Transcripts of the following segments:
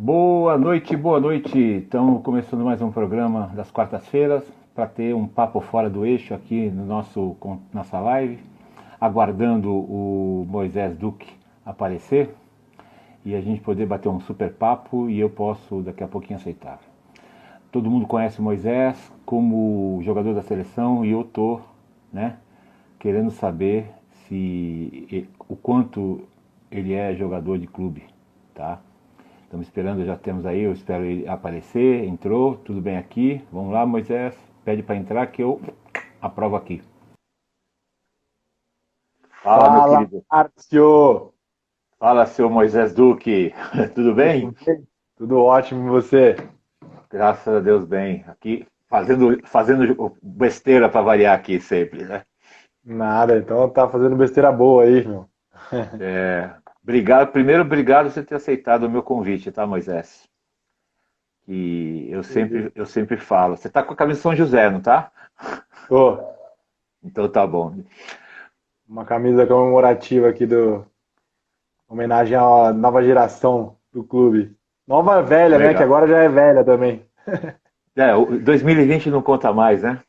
Boa noite, boa noite. Estamos começando mais um programa das quartas-feiras para ter um papo fora do eixo aqui no nossa live, aguardando o Moisés Duque aparecer e a gente poder bater um super papo e eu posso daqui a pouquinho aceitar. Todo mundo conhece o Moisés como jogador da seleção e eu tô, né, querendo saber se o quanto ele é jogador de clube, tá? Estamos esperando, já temos aí, eu espero ele aparecer, entrou, tudo bem aqui. Vamos lá, Moisés, pede para entrar que eu aprovo aqui. Fala, meu Fala, querido. Márcio! Fala, seu Moisés Duque. Tudo bem? Tudo bem? Tudo ótimo, e você? Graças a Deus, bem. Aqui fazendo besteira para variar aqui sempre, né? Nada, então tá fazendo besteira boa aí, meu. Obrigado, primeiro, obrigado por você ter aceitado o meu convite, tá, Moisés? E eu sempre falo. Você tá com a camisa de São José, não tá? Tô, Então tá bom. uma camisa comemorativa aqui do homenagem à nova geração do clube. Nova velha, né? Que Legal. agora já é velha também. O 2020 não conta mais, né?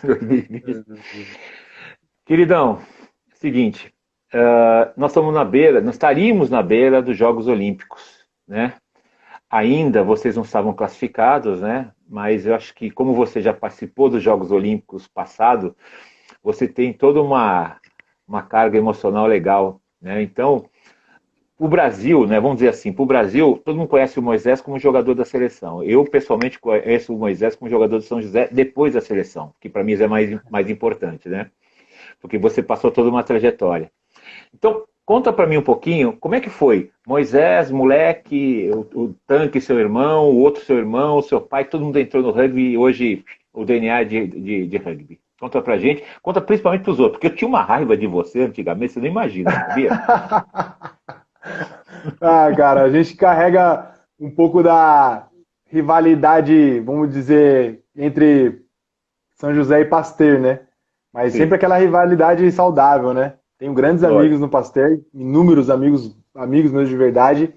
2020. Queridão, seguinte, nós estamos na beira, nós estaríamos na beira dos Jogos Olímpicos, né? Ainda vocês não estavam classificados, né? Mas eu acho que como você já participou dos Jogos Olímpicos passado, você tem toda uma carga emocional legal, né? Então, o Brasil, né? Vamos dizer assim, para o Brasil, todo mundo conhece o Moisés como jogador da seleção. Eu pessoalmente conheço o Moisés como jogador de São José depois da seleção, que para mim é mais importante, né? Porque você passou toda uma trajetória. Então, conta para mim um pouquinho, como é que foi? Moisés, moleque, o Tanque, seu irmão, o outro seu irmão, o seu pai, todo mundo entrou no rugby e hoje o DNA de rugby. Conta pra gente, conta principalmente pros outros, porque eu tinha uma raiva de você antigamente, você não imagina, sabia? Ah, cara, a gente carrega um pouco da rivalidade, vamos dizer, entre São José e Pasteur, né? Mas sempre Sim, aquela rivalidade saudável, né? Tenho grandes amigos lógico, no Pasteur, inúmeros amigos, amigos meus de verdade,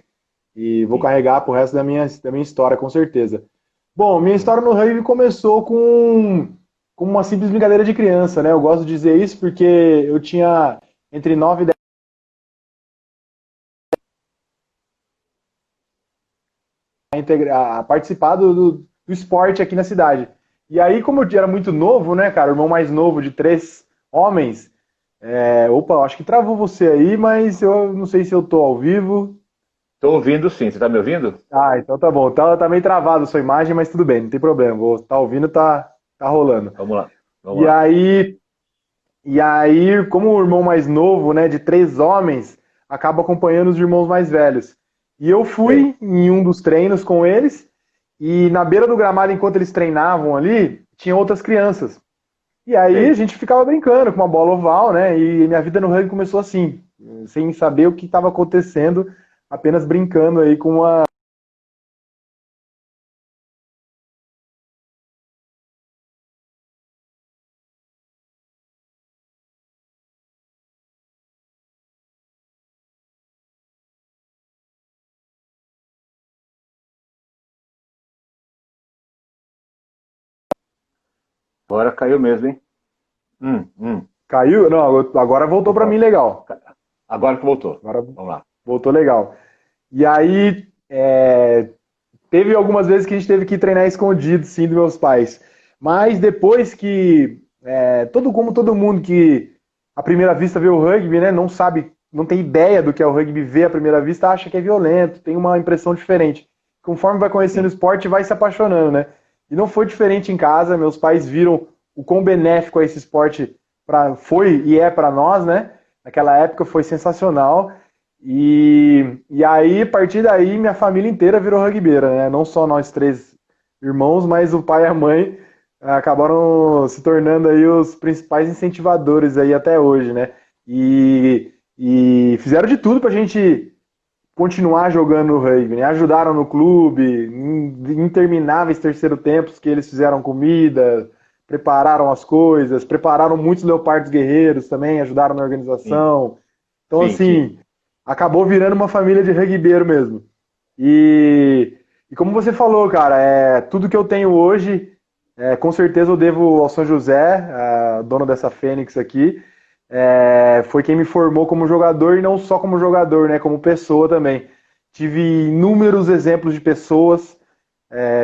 e vou sim. carregar pro resto da minha história, com certeza. Bom, minha Sim. história no rugby começou com uma simples brincadeira de criança, né? Eu gosto de dizer isso porque eu tinha entre 9 e 10 a participar do esporte aqui na cidade. E aí, como eu era muito novo, né, cara, o irmão mais novo de três homens, opa, acho que travou você aí, mas eu não sei se eu tô ao vivo. Estou ouvindo sim, você está me ouvindo? Ah, então tá bom. Tá meio travado a sua imagem, mas tudo bem, não tem problema. Vou tá ouvindo, tá rolando. Vamos lá, vamos E lá. aí, e aí, como o irmão mais novo, né, de três homens, acaba acompanhando os irmãos mais velhos. E eu Sei, fui em um dos treinos com eles, e na beira do gramado, enquanto eles treinavam ali, tinha outras crianças. E aí a sei. gente ficava brincando com uma bola oval, né? E minha vida no rugby começou assim, sem saber o que estava acontecendo, apenas brincando aí com uma. Agora caiu mesmo, hein? Caiu? Não, agora voltou para mim Opa, legal. agora que voltou. Agora Vamos lá. voltou legal. E aí, teve algumas vezes que a gente teve que treinar escondido, sim, dos meus pais. Mas depois que, como todo mundo que à primeira vista vê o rugby, né, não sabe, não tem ideia do que é o rugby, vê à primeira vista, acha que é violento, tem uma impressão diferente. Conforme vai conhecendo o Sim, esporte, vai se apaixonando, né? E não foi diferente em casa, meus pais viram o quão benéfico é esse esporte foi e é para nós, né? Naquela época foi sensacional. E aí, a partir daí, minha família inteira virou rugbyera, né? Não só nós três irmãos, mas o pai e a mãe acabaram se tornando aí os principais incentivadores aí até hoje, né? E fizeram de tudo pra gente continuar jogando no rugby, né? Ajudaram no clube, em intermináveis terceiro tempos que eles fizeram comida, prepararam as coisas, prepararam muitos leopardos guerreiros também, ajudaram na sim, organização. Então, sim, sim. assim, acabou virando uma família de rugbyero mesmo. E como você falou, cara, tudo que eu tenho hoje, com certeza eu devo ao São José, dono dessa Fênix aqui. Foi quem me formou como jogador e não só como jogador, né, como pessoa também. Tive inúmeros exemplos de pessoas,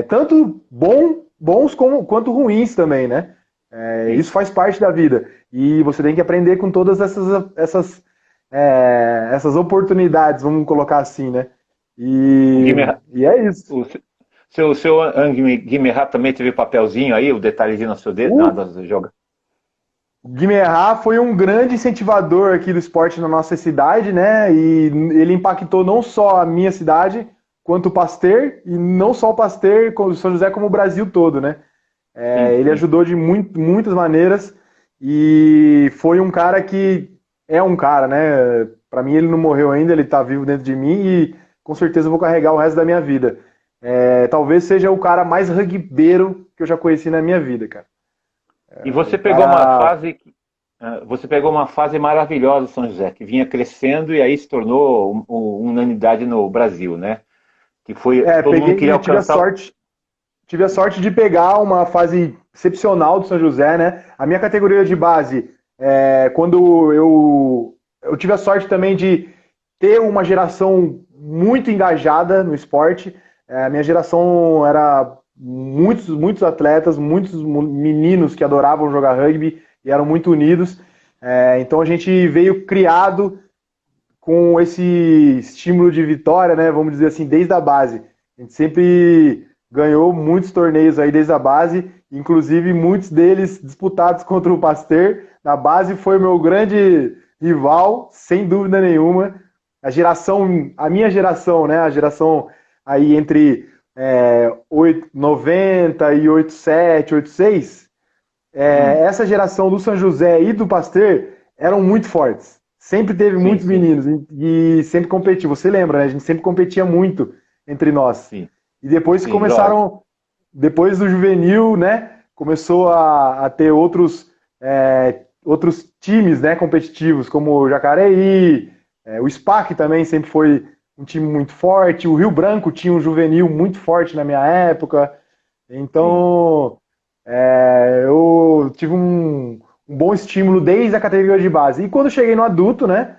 tanto bons quanto ruins também, né? Isso faz parte da vida. E você tem que aprender com todas essas oportunidades, vamos colocar assim, né? O E, Guimerá, e é isso. o seu Guimerá também teve papelzinho aí, o detalhezinho no seu dedo, O nada joga. Guimerá foi um grande incentivador aqui do esporte na nossa cidade, né? E ele impactou não só a minha cidade, quanto o Pasteur, e não só o Pasteur, o São José, como o Brasil todo, né? Sim, Ele sim. ajudou de muitas maneiras e foi um cara que é um cara, né? Para mim ele não morreu ainda, ele tá vivo dentro de mim e com certeza eu vou carregar o resto da minha vida. Talvez seja o cara mais rugbyero que eu já conheci na minha vida, cara. E O você pegou uma cara fase, você pegou uma fase maravilhosa, São José, que vinha crescendo e aí se tornou unanimidade no Brasil, né? Que foi todo mundo queria peguei, alcançar. tive a sorte de pegar uma fase excepcional do São José, né? A minha categoria de base, quando eu tive a sorte também de ter uma geração muito engajada no esporte. A minha geração era muitos atletas, muitos meninos que adoravam jogar rugby e eram muito unidos. Então a gente veio criado com esse estímulo de vitória, né? Vamos dizer assim, desde a base. A gente sempre ganhou muitos torneios aí desde a base, inclusive muitos deles disputados contra o Pasteur. Na base foi o meu grande rival, sem dúvida nenhuma. A minha geração, né? A geração aí entre 90 e 87, 86, Hum, essa geração do São José e do Pasteur eram muito fortes. Sempre teve sim, muitos sim, meninos e sempre competia. Você lembra, né? A gente sempre competia muito entre nós. sim, E depois sim, lógico. depois do juvenil, né? Começou a ter outros times, né? Competitivos, como o Jacareí, o SPAC também sempre foi um time muito forte. O Rio Branco tinha um juvenil muito forte na minha época. Sim. Então, eu tive um bom estímulo desde a categoria de base. E quando cheguei no adulto, né,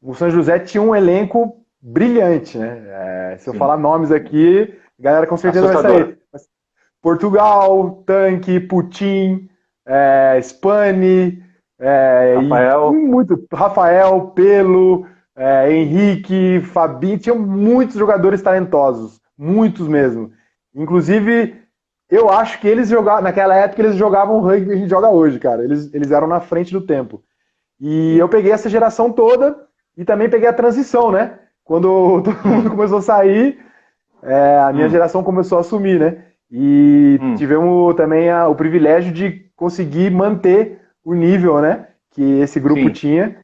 o São José tinha um elenco brilhante, né? Se eu Sim. falar nomes aqui, a galera com certeza vai Assustador. sair. Portugal, Tanque, Putin, Spani, e Rafael, muito Rafael, Pelo, Henrique, Fabinho, tinham muitos jogadores talentosos, muitos mesmo. Inclusive, eu acho que eles jogavam, naquela época eles jogavam o rugby que a gente joga hoje, cara. Eles eram na frente do tempo. E eu sim. peguei essa geração toda e também peguei a transição, né? Quando todo mundo Hum, começou a sair, a minha hum, geração começou a assumir, né? E hum. tivemos também o privilégio de conseguir manter o nível, né? Que esse grupo Sim. tinha.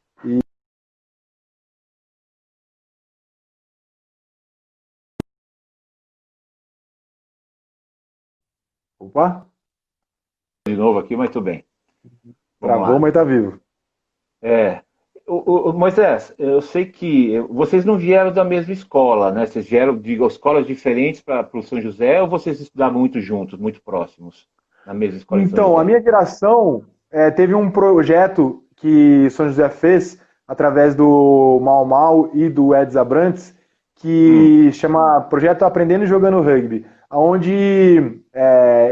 Opa, De novo aqui, mas tudo bem. Vamos travou, lá. mas tá vivo. É, Moisés, eu sei que vocês não vieram da mesma escola, né? Vocês vieram de escolas diferentes para o São José ou vocês estudavam muito juntos, muito próximos, na mesma escola em São Então, a José? minha geração teve um projeto que São José fez através do Mau Mau e do Eds Abrantes, Hum, que chama Projeto Aprendendo e Jogando Rugby, onde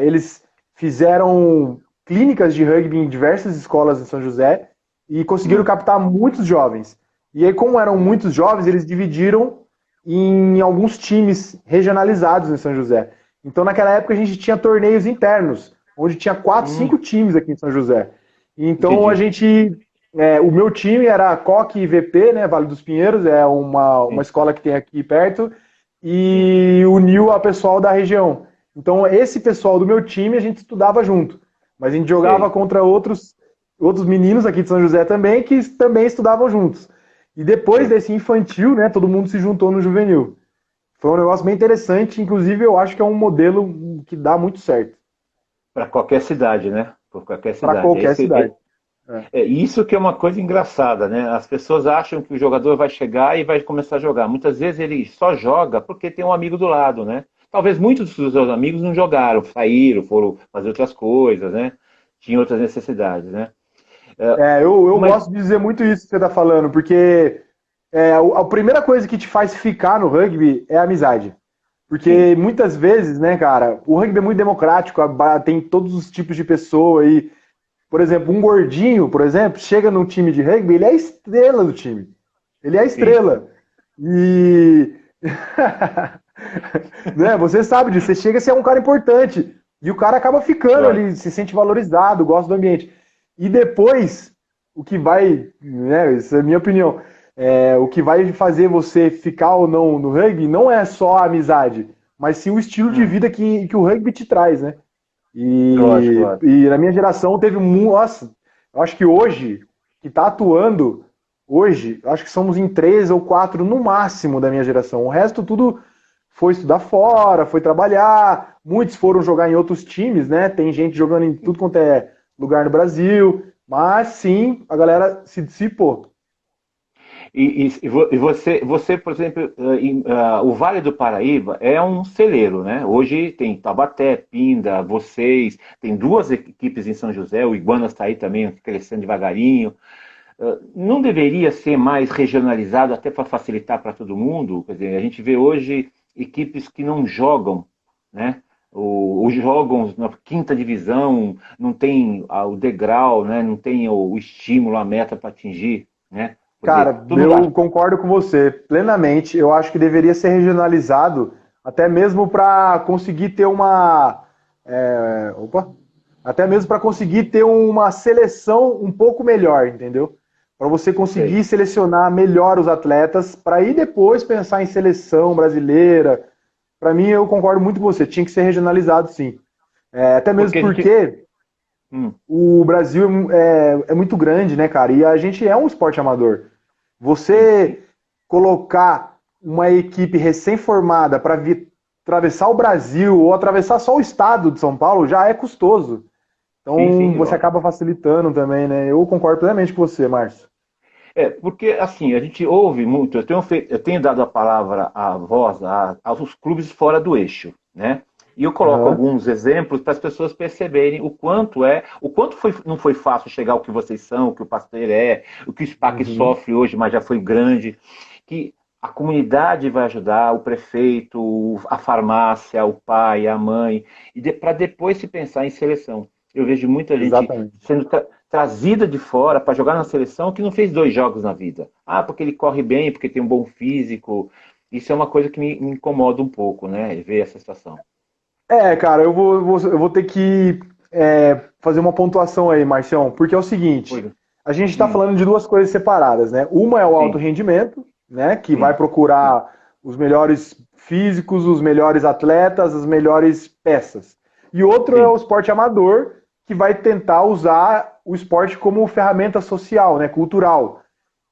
eles fizeram clínicas de rugby em diversas escolas em São José e conseguiram hum, captar muitos jovens. E aí, como eram muitos jovens, eles dividiram em alguns times regionalizados em São José. Então, naquela época, a gente tinha torneios internos onde tinha quatro, hum, cinco times aqui em São José. Então entendi. o meu time era a Coque VP, né, Vale dos Pinheiros, é uma Sim, escola que tem aqui perto, sim, e uniu a pessoal da região. Então esse pessoal do meu time a gente estudava junto, mas a gente jogava sei. contra outros meninos aqui de São José também que também estudavam juntos. E depois Sei. desse infantil, né, todo mundo se juntou no juvenil. Foi um negócio bem interessante, inclusive eu acho que é um modelo que dá muito certo Para qualquer cidade, né? Para qualquer para cidade. qualquer cidade. É isso que é uma coisa engraçada, né? As pessoas acham que o jogador vai chegar e vai começar a jogar. Muitas vezes ele só joga porque tem um amigo do lado, né? Talvez muitos dos seus amigos não jogaram, saíram, foram fazer outras coisas, né? Tinham outras necessidades, né? Eu Mas gosto de dizer muito isso que você está falando, porque a primeira coisa que te faz ficar no rugby é a amizade. sim, Porque muitas vezes, né, cara, o rugby é muito democrático, tem todos os tipos de pessoa aí. Por exemplo, um gordinho, por exemplo, chega num time de rugby, ele é a estrela do time. Ele é a sim, estrela. E né, você sabe disso, você chega a ser um cara importante. E o cara acaba ficando, lógico. ele se sente valorizado, gosta do ambiente. E depois, o que vai, né, isso é a minha opinião, o que vai fazer você ficar ou não no rugby não é só a amizade, mas sim o estilo de Hum, vida que o rugby te traz, né? lógico, E, lógico. e na minha geração teve muito. Nossa, eu acho que hoje, que tá atuando, hoje, eu acho que somos em 3 ou 4 no máximo da minha geração. O resto tudo foi estudar fora, foi trabalhar. Muitos foram jogar em outros times, né? Tem gente jogando em tudo quanto é lugar no Brasil. Mas sim, a galera se dissipou. Você, por exemplo, o Vale do Paraíba é um celeiro, né? Hoje tem Taubaté, Pinda, vocês, tem duas equipes em São José, o Iguanas está aí também crescendo devagarinho. Não deveria ser mais regionalizado até para facilitar para todo mundo? Quer dizer, a gente vê hoje equipes que não jogam, né? Ou jogam na quinta divisão, não tem o degrau, né? Não tem o estímulo, a meta para atingir, né? Quer dizer, Cara, todo mundo eu concordo com você plenamente. Eu acho que deveria ser regionalizado, até mesmo para conseguir ter uma. Opa! Até mesmo para conseguir ter uma seleção um pouco melhor, entendeu? Para você sei. conseguir selecionar melhor os atletas, para ir depois pensar em seleção brasileira. Para mim, eu concordo muito com você. Tinha que ser regionalizado, sim. Até mesmo Porque a gente. porque Hum, o Brasil é muito grande, né, cara? E a gente é um esporte amador. sim, sim. Você colocar uma equipe recém-formada para atravessar o Brasil ou atravessar só o estado de São Paulo já é custoso. Sim, Então sim, você lógico. acaba facilitando também, né? Eu concordo plenamente com você, Márcio. Porque assim, a gente ouve muito, eu tenho dado a palavra, a voz aos clubes fora do eixo, né? E eu coloco Aham. alguns exemplos para as pessoas perceberem o quanto não foi fácil chegar ao que vocês são, o que o Pasteur é, o que o SPAC Uhum. sofre hoje, mas já foi grande, que a comunidade vai ajudar, o prefeito, a farmácia, o pai, a mãe, para depois se pensar em seleção. Eu vejo muita gente Exatamente. sendo trazida de fora para jogar na seleção que não fez 2 jogos na vida. Ah, porque ele corre bem, porque tem um bom físico. Isso é uma coisa que me incomoda um pouco, né? Ver essa situação. Cara, eu vou ter que fazer uma pontuação aí, Marcião, porque é o seguinte: Pois, a gente está falando de duas coisas separadas, né? Uma é o alto sim, rendimento, né? Que vai sim, sim, procurar os melhores físicos, os melhores atletas, as melhores peças. E outro é o sim, esporte amador, que vai tentar usar o esporte como ferramenta social, né? Cultural.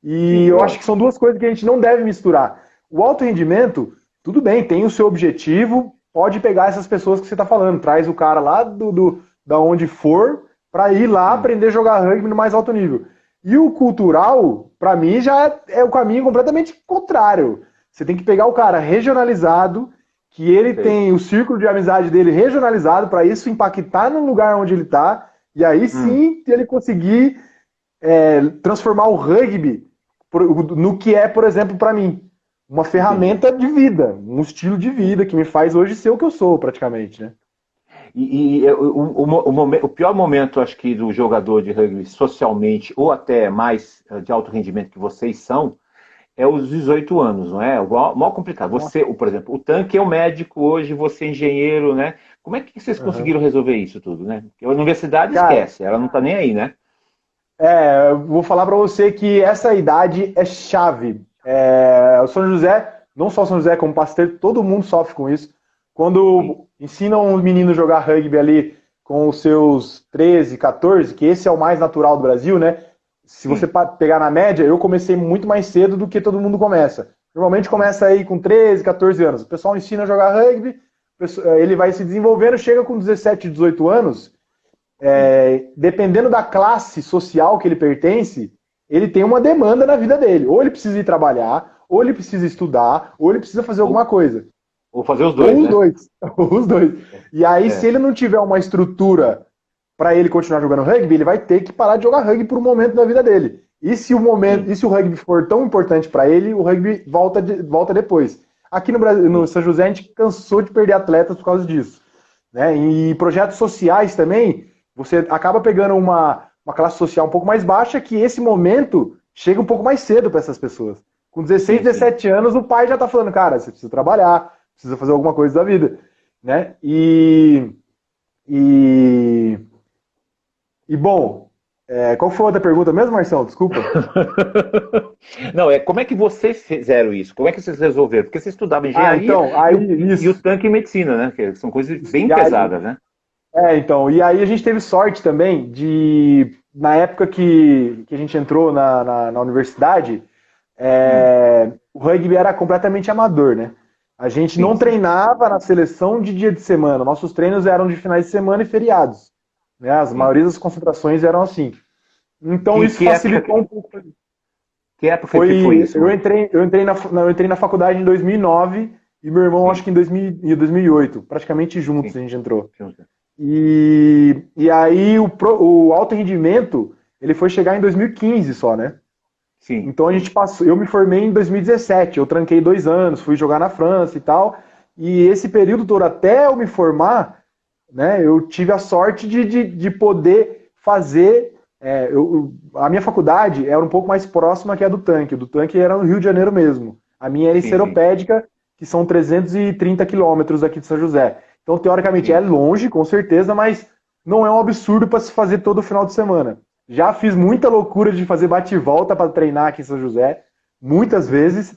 E sim, eu acho que lógico. são duas coisas que a gente não deve misturar. O alto rendimento, tudo bem, tem o seu objetivo, pode pegar essas pessoas que você está falando, traz o cara lá da onde for para ir lá Hum, aprender a jogar rugby no mais alto nível. E o cultural, para mim, já é o caminho completamente contrário. Você tem que pegar o cara regionalizado, que ele sei. tem o círculo de amizade dele regionalizado, para isso impactar no lugar onde ele está, e aí Hum, sim ele conseguir transformar o rugby no que é, por exemplo, para mim, uma entendi. ferramenta de vida, um estilo de vida que me faz hoje ser o que eu sou, praticamente, né? O pior momento, acho que, do jogador de rugby socialmente, ou até mais de alto rendimento que vocês são, é os 18 anos, não é? O maior complicado. Nossa. Você, por exemplo, o Tanque é o médico hoje, você é engenheiro, né? Como é que vocês Uhum. conseguiram resolver isso tudo, né? Porque a universidade Cara, esquece, ela não tá nem aí, né? eu vou falar para você que essa idade é chave. O São José, não só o São José, como o Pasteur, todo mundo sofre com isso. Sim, Quando ensinam um menino a jogar rugby ali com os seus 13, 14, que esse é o mais natural do Brasil, né? Se você sim. pegar na média, eu comecei muito mais cedo do que todo mundo começa. Normalmente Hum, começa aí com 13, 14 anos. O pessoal ensina a jogar rugby, ele vai se desenvolvendo, chega com 17, 18 anos, dependendo da classe social que ele pertence, ele tem uma demanda na vida dele. Ou ele precisa ir trabalhar, ou ele precisa estudar, ou ele precisa fazer alguma coisa. Ou fazer os dois, ou os né? dois. Os dois. E aí, se ele não tiver uma estrutura para ele continuar jogando rugby, ele vai ter que parar de jogar rugby por um momento da vida dele. E se o rugby for tão importante para ele, o rugby volta depois. Aqui no Brasil, no São José, a gente cansou de perder atletas por causa disso. Né? E projetos sociais também, você acaba pegando uma classe social um pouco mais baixa, que esse momento chega um pouco mais cedo para essas pessoas. Com 16, 17 anos, o pai já está falando, cara, você precisa trabalhar, precisa fazer alguma coisa da vida. Né? Bom, qual foi a outra pergunta mesmo, Marcelo? Desculpa. Não, como é que vocês fizeram isso? Como é que vocês resolveram? Porque vocês estudavam engenharia e o tanque e medicina, né? Que são coisas bem pesadas, né? Então, e aí a gente teve sorte também na época que a gente entrou na universidade, o rugby era completamente amador, né? A gente não treinava na seleção de dia de semana, nossos treinos eram de finais de semana e feriados. Né? A maioria das concentrações eram assim. Então isso facilitou um pouco. Que época que foi isso? Eu entrei na faculdade em 2009 e meu irmão acho que em 2008, praticamente juntos a gente entrou. E aí o alto rendimento ele foi chegar em 2015 só, né? Sim. Então eu me formei em 2017, eu tranquei 2 anos, fui jogar na França e tal, e esse período todo até eu me formar, né, eu tive a sorte de poder fazer, a minha faculdade era um pouco mais próxima que a do tanque era no Rio de Janeiro mesmo, a minha era em Seropédica, que são 330 quilômetros aqui de São José, então teoricamente é longe, com certeza, mas não é um absurdo para se fazer todo final de semana. Já fiz muita loucura de fazer bate e volta para treinar aqui em São José, muitas vezes,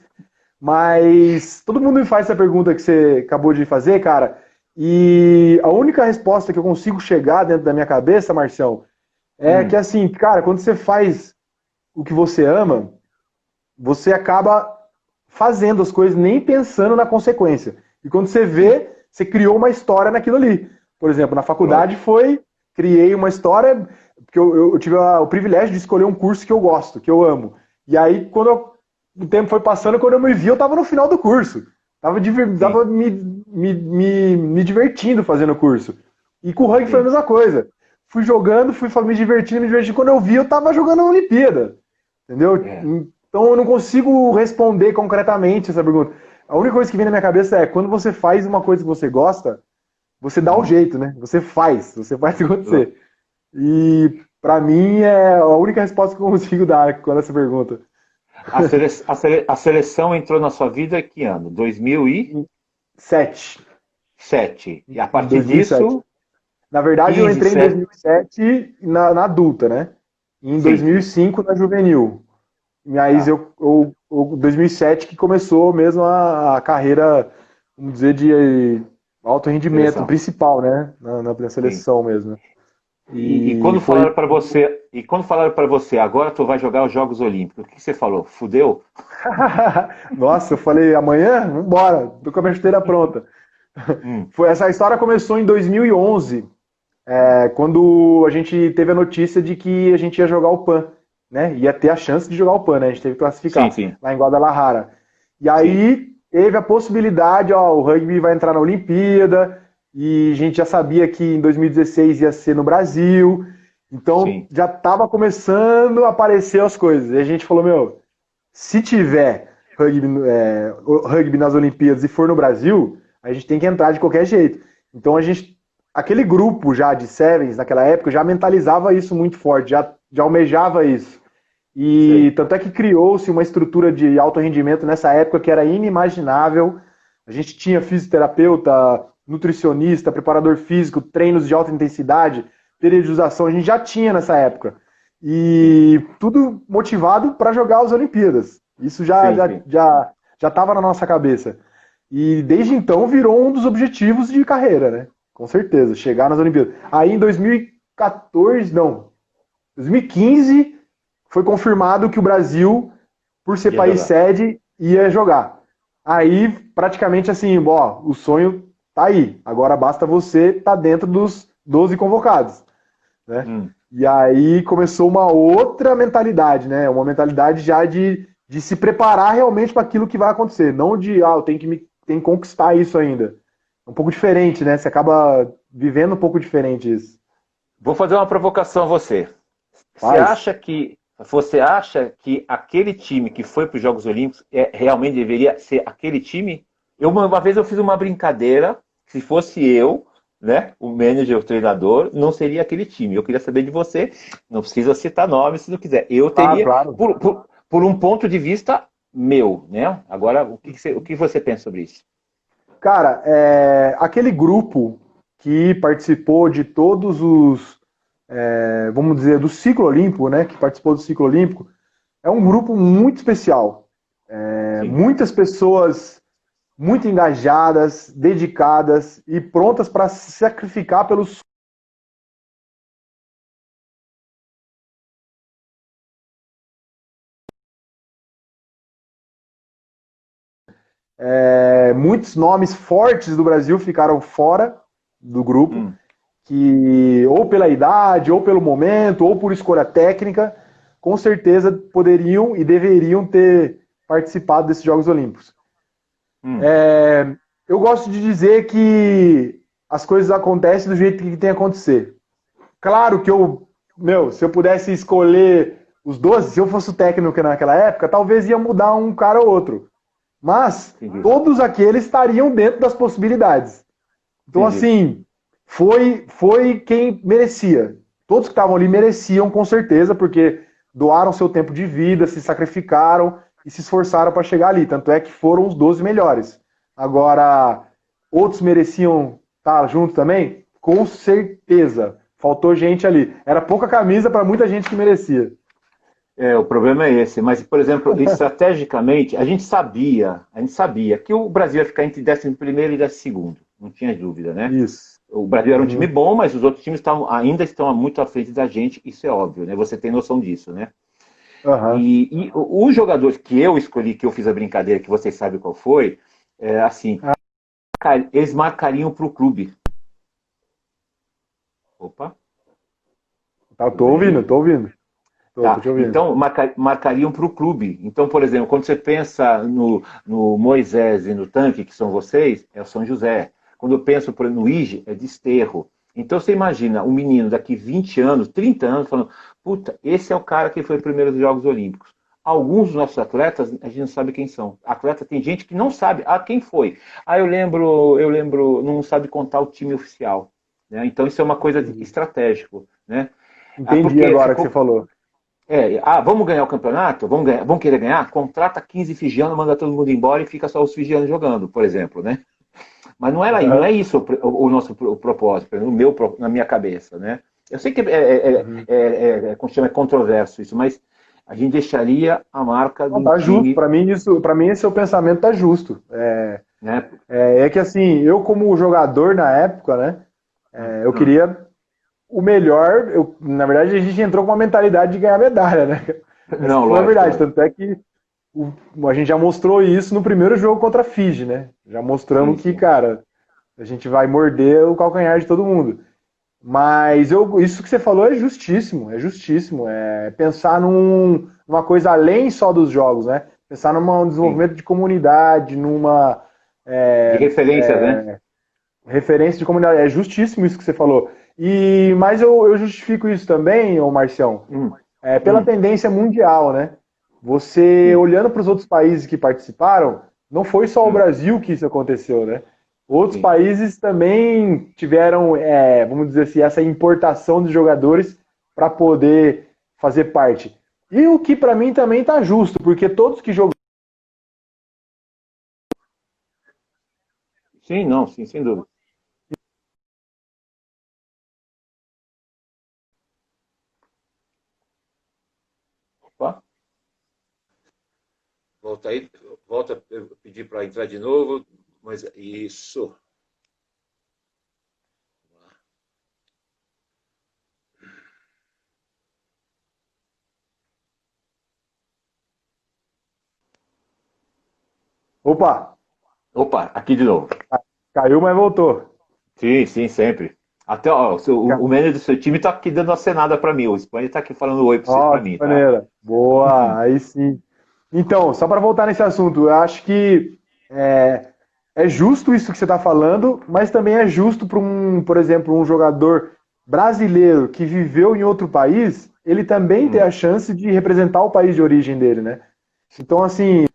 mas todo mundo me faz essa pergunta que você acabou de fazer, cara, e a única resposta que eu consigo chegar dentro da minha cabeça, Marcião, é que assim, cara, quando você faz o que você ama, você acaba fazendo as coisas nem pensando na consequência. E quando você vê, você criou uma história naquilo ali. Por exemplo, na faculdade criei uma história, porque eu tive o privilégio de escolher um curso que eu gosto, que eu amo. E aí, o tempo foi passando, quando eu me vi, eu estava no final do curso. Tava me divertindo fazendo o curso. E com o rugby foi a mesma coisa. Fui jogando, fui me divertindo. Quando eu vi, eu estava jogando na Olimpíada. Entendeu? Então eu não consigo responder concretamente essa pergunta. A única coisa que vem na minha cabeça é, quando você faz uma coisa que você gosta, você dá o jeito, né? Você faz acontecer. E pra mim é a única resposta que eu consigo dar com essa pergunta. A seleção entrou na sua vida que ano? 2007. E a partir disso... Na verdade, 15, eu entrei em 2007 na adulta, né? E em 2005 na juvenil. Mas 2007 que começou mesmo a carreira, vamos dizer, de alto rendimento principal, né? Na seleção mesmo. E quando falaram para você, agora tu vai jogar os Jogos Olímpicos, o que você falou? Fudeu? Nossa, eu falei, amanhã? Vambora, tô com a minha chuteira pronta. Essa história começou em 2011, quando a gente teve a notícia de que a gente ia jogar o PAN, né? Ia ter a chance de jogar o PAN, né? A gente teve que classificar lá em Guadalajara. E aí teve a possibilidade, o rugby vai entrar na Olimpíada, e a gente já sabia que em 2016 ia ser no Brasil, então já estava começando a aparecer as coisas. E a gente falou, se tiver rugby nas Olimpíadas e for no Brasil, a gente tem que entrar de qualquer jeito. Então aquele grupo já de Sevens naquela época já mentalizava isso muito forte, já almejava isso. E tanto é que criou-se uma estrutura de alto rendimento nessa época que era inimaginável. A gente tinha fisioterapeuta, nutricionista, preparador físico, treinos de alta intensidade, periodização, a gente já tinha nessa época. E tudo motivado para jogar as Olimpíadas. Isso já estava na nossa cabeça. E desde então virou um dos objetivos de carreira, né? Com certeza, chegar nas Olimpíadas. Aí em 2015, foi confirmado que o Brasil, por ser país sede, ia jogar. Aí, praticamente assim, o sonho tá aí. Agora basta você estar dentro dos 12 convocados. né? E aí começou uma outra mentalidade, né? Uma mentalidade já de se preparar realmente para aquilo que vai acontecer, não de, eu tenho que conquistar isso ainda. É um pouco diferente, né? Você acaba vivendo um pouco diferente isso. Vou fazer uma provocação a você. Faz. Você acha que aquele time que foi para os Jogos Olímpicos realmente deveria ser aquele time? Uma vez eu fiz uma brincadeira, se fosse eu, né, o manager, o treinador, não seria aquele time. Eu queria saber de você, não precisa citar nomes se não quiser. Eu Claro, teria, claro. por um ponto de vista meu, né? Agora, o que você pensa sobre isso? Cara, aquele grupo que participou de todos os, vamos dizer, do ciclo olímpico, né? Que participou do ciclo olímpico, é um grupo muito especial. Sim. Muitas pessoas muito engajadas, dedicadas e prontas para se sacrificar pelos. Muitos nomes fortes do Brasil ficaram fora do grupo, que ou pela idade, ou pelo momento, ou por escolha técnica, com certeza poderiam e deveriam ter participado desses Jogos Olímpicos. Eu gosto de dizer que as coisas acontecem do jeito que tem que acontecer. Claro que se eu pudesse escolher os 12, se eu fosse o técnico naquela época, talvez ia mudar um cara ou outro. Mas Entendi. todos aqueles estariam dentro das possibilidades. Então, Entendi. assim, foi quem merecia. Todos que estavam ali mereciam, com certeza, porque doaram seu tempo de vida, se sacrificaram e se esforçaram para chegar ali. Tanto é que foram os 12 melhores. Agora, outros mereciam estar junto também? Com certeza. Faltou gente ali. Era pouca camisa para muita gente que merecia. O problema é esse. Mas, por exemplo, estrategicamente, a gente sabia que o Brasil ia ficar entre 11º e 12º, não tinha dúvida, né? Isso. O Brasil era um time Uhum. bom, mas os outros times ainda estão muito à frente da gente, isso é óbvio, né? Você tem noção disso, né? Uhum. E os jogadores que eu escolhi, que eu fiz a brincadeira, que vocês sabem qual foi, assim, eles marcariam para o clube. Opa, tudo Tô bem ouvindo, aí? tô ouvindo. Tô Tá, te ouvindo. então marcariam para o clube. Então, por exemplo, quando você pensa no Moisés e no Tanque, que são vocês, é o São José. Quando eu penso no Ige, é Desterro. Então você imagina um menino daqui 20 anos, 30 anos, falando, puta, esse é o cara que foi primeiro dos Jogos Olímpicos. Alguns dos nossos atletas, a gente não sabe quem são. Atleta tem gente que não sabe, quem foi? Eu lembro, não sabe contar o time oficial. Né? Então isso é uma coisa estratégica. Né? Entendi Porque agora que você ficou, falou. vamos ganhar o campeonato? Vamos querer ganhar? Contrata 15 fijianos, manda todo mundo embora e fica só os fijianos jogando, por exemplo, né? Mas não é Uhum. isso o nosso propósito, na minha cabeça, né? Eu sei que Uhum. como chama, é controverso isso, mas a gente deixaria a marca de Não, um tá justo. time, Para mim esse é o pensamento tá justo. né? É que assim, eu como jogador na época, né, eu queria o melhor. Na verdade, a gente entrou com uma mentalidade de ganhar medalha, né? Essa Não, que foi a lógico, verdade. lógico. Tanto é que a gente já mostrou isso no primeiro jogo contra a Fiji, né? Já Sim, mostramos que, sim. cara, a gente vai morder o calcanhar de todo mundo. Mas isso que você falou é justíssimo, é justíssimo. É pensar numa coisa além só dos jogos, né? Pensar num Sim. desenvolvimento de comunidade, numa De é, referências, né? referência de comunidade. É justíssimo isso que você falou. Mas eu justifico isso também, ô Marcião, Hum, pela hum, tendência mundial, né? Você sim, olhando para os outros países que participaram, não foi só o hum, Brasil que isso aconteceu, né? Outros sim. países também tiveram, vamos dizer assim, essa importação de jogadores para poder fazer parte. E o que para mim também tá justo, porque todos que jogaram. Sim, não, sim, sem dúvida. Opa, volta aí, volta a pedir para entrar de novo, mas isso. Opa, Opa, aqui de novo. caiu, mas voltou. Sim, sim, sempre. Até ó, o manager do seu time está aqui dando uma cenada para mim. O Espanha está aqui falando oi para Ó, que mim, tá? maneira. Boa, aí sim. Então, só para voltar nesse assunto, eu acho que é, é justo isso que você está falando, mas também é justo para por exemplo, um jogador brasileiro que viveu em outro país, ele também ter Hum, a chance de representar o país de origem dele, né? Então, assim,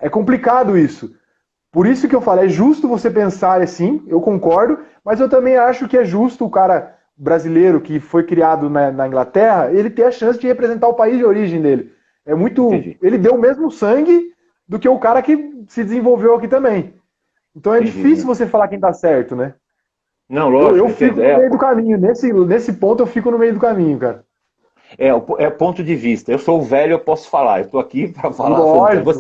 é complicado isso. Por isso que eu falo, é justo você pensar assim, eu concordo, mas eu também acho que é justo o cara brasileiro que foi criado na Inglaterra, ele ter a chance de representar o país de origem dele. É muito. entendi, Ele deu o mesmo sangue do que o cara que se desenvolveu aqui também. Então é difícil entendi. você falar quem tá certo, né? Não, Eu lógico, fico entendo. no meio do caminho. Nesse ponto eu fico no meio do caminho, cara. É ponto de vista. Eu sou velho, eu posso falar. Eu estou aqui para falar à vontade. Lógico.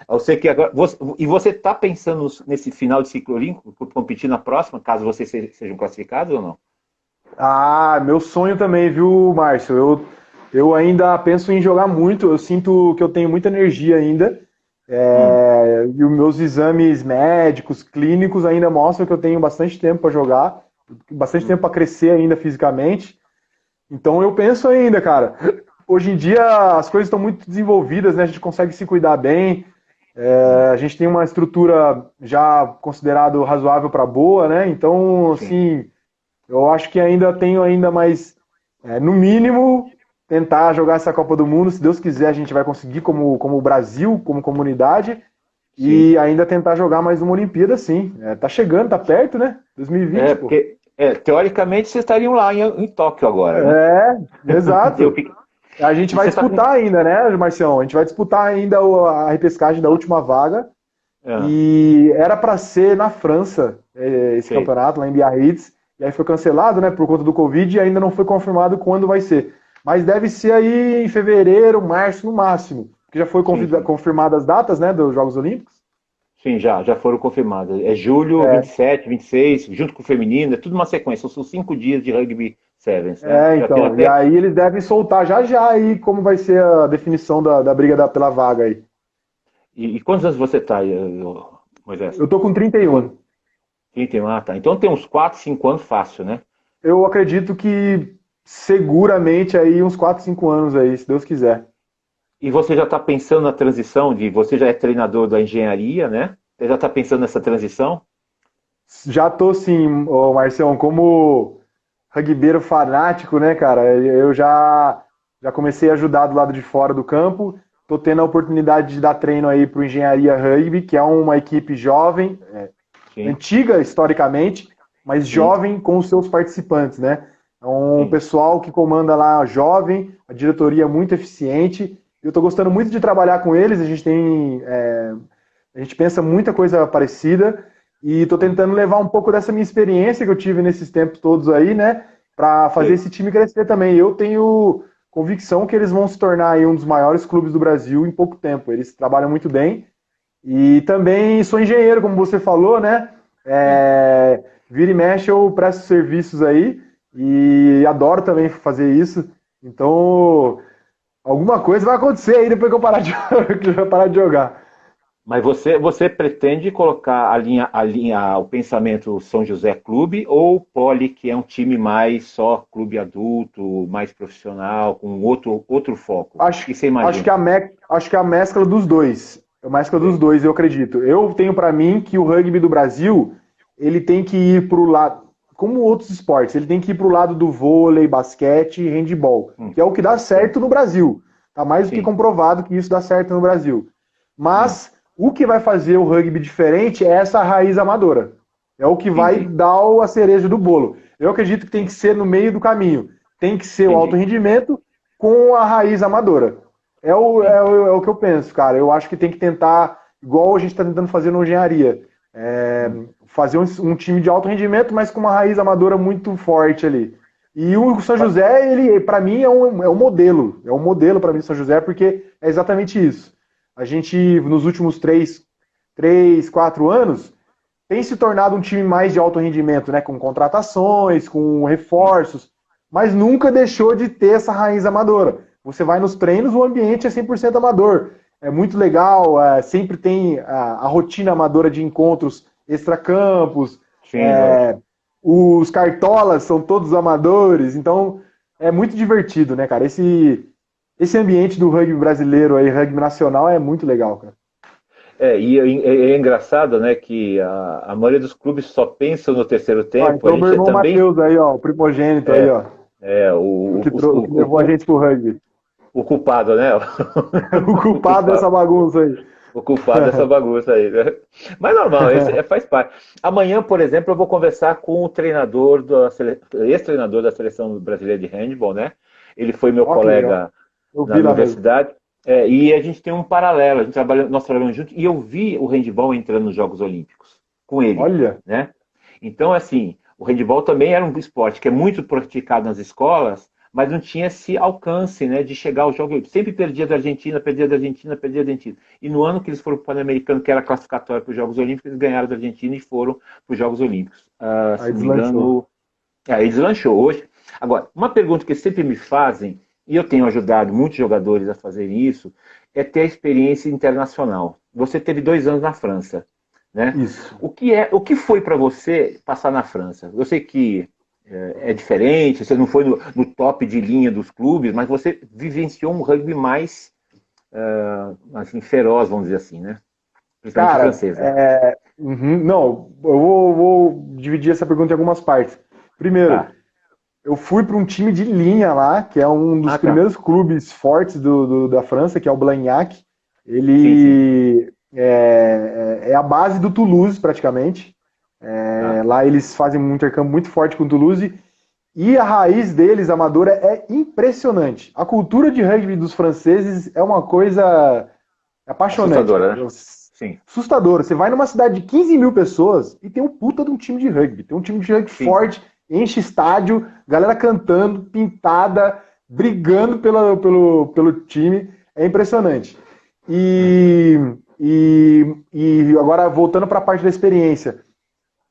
Você que agora, e você está pensando nesse final de ciclo olímpico, competir na próxima, caso vocês sejam classificados ou não? Ah, meu sonho também, viu, Márcio? Eu ainda penso em jogar muito, eu sinto que eu tenho muita energia ainda. Hum, E os meus exames médicos, clínicos ainda mostram que eu tenho bastante tempo para jogar, bastante hum, tempo para crescer ainda fisicamente. Então eu penso ainda, cara. Hoje em dia as coisas estão muito desenvolvidas, né? A gente consegue se cuidar bem. hum, A gente tem uma estrutura já considerado razoável para boa, né? Então, sim. assim, eu acho que ainda tenho ainda mais, no mínimo, tentar jogar essa Copa do Mundo. Se Deus quiser, a gente vai conseguir como Brasil, como comunidade, Sim. e ainda tentar jogar mais uma Olimpíada, sim. Tá chegando, tá perto, né? 2020, pô. Porque teoricamente vocês estariam lá em Tóquio agora, né? Eu, Exato. A gente e vai você está com. disputar ainda, né, Marcião? A gente vai disputar ainda a repescagem da última vaga. Ah, E era para ser na França, esse sei. campeonato, lá em Biarritz. E aí foi cancelado, né, por conta do Covid, e ainda não foi confirmado quando vai ser. Mas deve ser aí em fevereiro, março no máximo. Que já foi Sim, sim. confirmadas as datas, né, dos Jogos Olímpicos. Sim, já foram confirmadas. É julho É, 27, 26, junto com o feminino, é tudo uma sequência. São 5 dias de rugby sevens, né? Já tem então. E até. aí eles devem soltar já já aí como vai ser a definição da briga pela vaga aí. E quantos anos você está, Moisés? Eu tô com Tem quanto? 31. 31, ah, tá. Então tem uns 4, 5 anos fácil, né? Eu acredito que seguramente aí uns 4, 5 anos aí, se Deus quiser. E você já está pensando na transição de. Você já é treinador da engenharia, né? Você já está pensando nessa transição? Já tô sim, ô Marcião, como rugbyero fanático, né, cara? Eu já comecei a ajudar do lado de fora do campo. Tô tendo a oportunidade de dar treino aí pro Engenharia Rugby, que é uma equipe jovem, Sim, antiga historicamente, mas sim, jovem com os seus participantes, né? É um sim, pessoal que comanda lá jovem, a diretoria é muito eficiente. Eu tô gostando muito de trabalhar com eles, a gente pensa muita coisa parecida e estou hum, tentando levar um pouco dessa minha experiência que eu tive nesses tempos todos aí, né, para fazer sei. esse time crescer também. Eu tenho convicção que eles vão se tornar aí um dos maiores clubes do Brasil em pouco tempo. Eles trabalham muito bem e também sou engenheiro, como você falou, né? Sim. Vira e mexe eu presto serviços aí e adoro também fazer isso. Então, alguma coisa vai acontecer aí depois que eu parar que eu parar de jogar. Mas você pretende colocar o pensamento São José Clube ou Poli, que é um time mais só clube adulto, mais profissional, com outro foco? O Acho, que você imagina? acho que é a mescla dos dois. É a mescla dos Sei. dois, eu acredito. Eu tenho para mim que o rugby do Brasil, ele tem que ir pro lado, como outros esportes, ele tem que ir pro lado do vôlei, basquete e handebol, Hum, que é o que dá sim, certo no Brasil. Tá mais do que sim. comprovado que isso dá certo no Brasil. Hum, Mas o que vai fazer o rugby diferente é essa raiz amadora. É o que vai entendi, dar a cereja do bolo. Eu acredito que tem que sim, ser no meio do caminho. Tem que ser o alto entendi, rendimento com a raiz amadora. sim, É o que eu penso, cara. Eu acho que tem que tentar, igual a gente está tentando fazer na engenharia, hum, fazer um time de alto rendimento, mas com uma raiz amadora muito forte ali. E o São José, ele, para mim, é um modelo. É um modelo para mim, o São José, porque é exatamente isso. A gente, nos últimos 4 anos, tem se tornado um time mais de alto rendimento, né? Com contratações, com sim, reforços, mas nunca deixou de ter essa raiz amadora. Você vai nos treinos, o ambiente é 100% amador. É muito legal, sempre tem a rotina amadora de encontros extracampos, sim, lógico. os cartolas são todos amadores, então é muito divertido, né, cara? Esse ambiente do rugby brasileiro aí, rugby nacional, é muito legal, cara. E é engraçado, né, que a maioria dos clubes só pensam no terceiro Ó, tempo. A então meu gente irmão também Matheus aí, ó, o primogênito aí, é, ó, é o que levou a gente pro rugby. o culpado, né? O O culpado culpado. dessa bagunça aí. O culpado dessa bagunça aí, né? Mas normal, faz parte. Amanhã, por exemplo, eu vou conversar com o treinador, ex-treinador da seleção brasileira de handball, né? Ele foi meu Ó, que legal. colega Eu na vi lá mesmo. universidade, e a gente tem um paralelo. Nós trabalhamos juntos e eu vi o handball entrando nos Jogos Olímpicos com ele, Olha, né? Então, assim, o handball também era um esporte que é muito praticado nas escolas, mas não tinha esse alcance, né, de chegar ao jogo. Sempre perdia da Argentina, perdia da Argentina, perdia da Argentina. E no ano que eles foram para o Pan-Americano, que era classificatório para os Jogos Olímpicos, eles ganharam da Argentina e foram para os Jogos Olímpicos. aí Se não me deslanchou. engano, aí deslanchou hoje. Agora, uma pergunta que sempre me fazem, e eu tenho ajudado muitos jogadores a fazerem isso, é ter a experiência internacional. Você teve 2 anos na França, né? Isso. O que foi para você passar na França? Eu sei que é diferente, você não foi no top de linha dos clubes, mas você vivenciou um rugby mais assim, feroz, vamos dizer assim, né? Principalmente o Cara, francês, né? não, eu vou dividir essa pergunta em algumas partes. Primeiro, Tá. eu fui para um time de linha lá, que é um dos Ah, tá. primeiros clubes fortes da França, que é o Blagnac. Sim, sim. Ele é a base do Toulouse, praticamente. Tá. Lá eles fazem um intercâmbio muito forte com o Toulouse. E a raiz deles, amadora, é impressionante. A cultura de rugby dos franceses é uma coisa apaixonante, Assustadora, cara. né? Sim, Assustadora. Você vai numa cidade de 15 mil pessoas e tem um puta de um time de rugby. Tem um time de rugby sim. forte, enche estádio, galera cantando, pintada, brigando pelo time. É impressionante. E, e agora, voltando para a parte da experiência.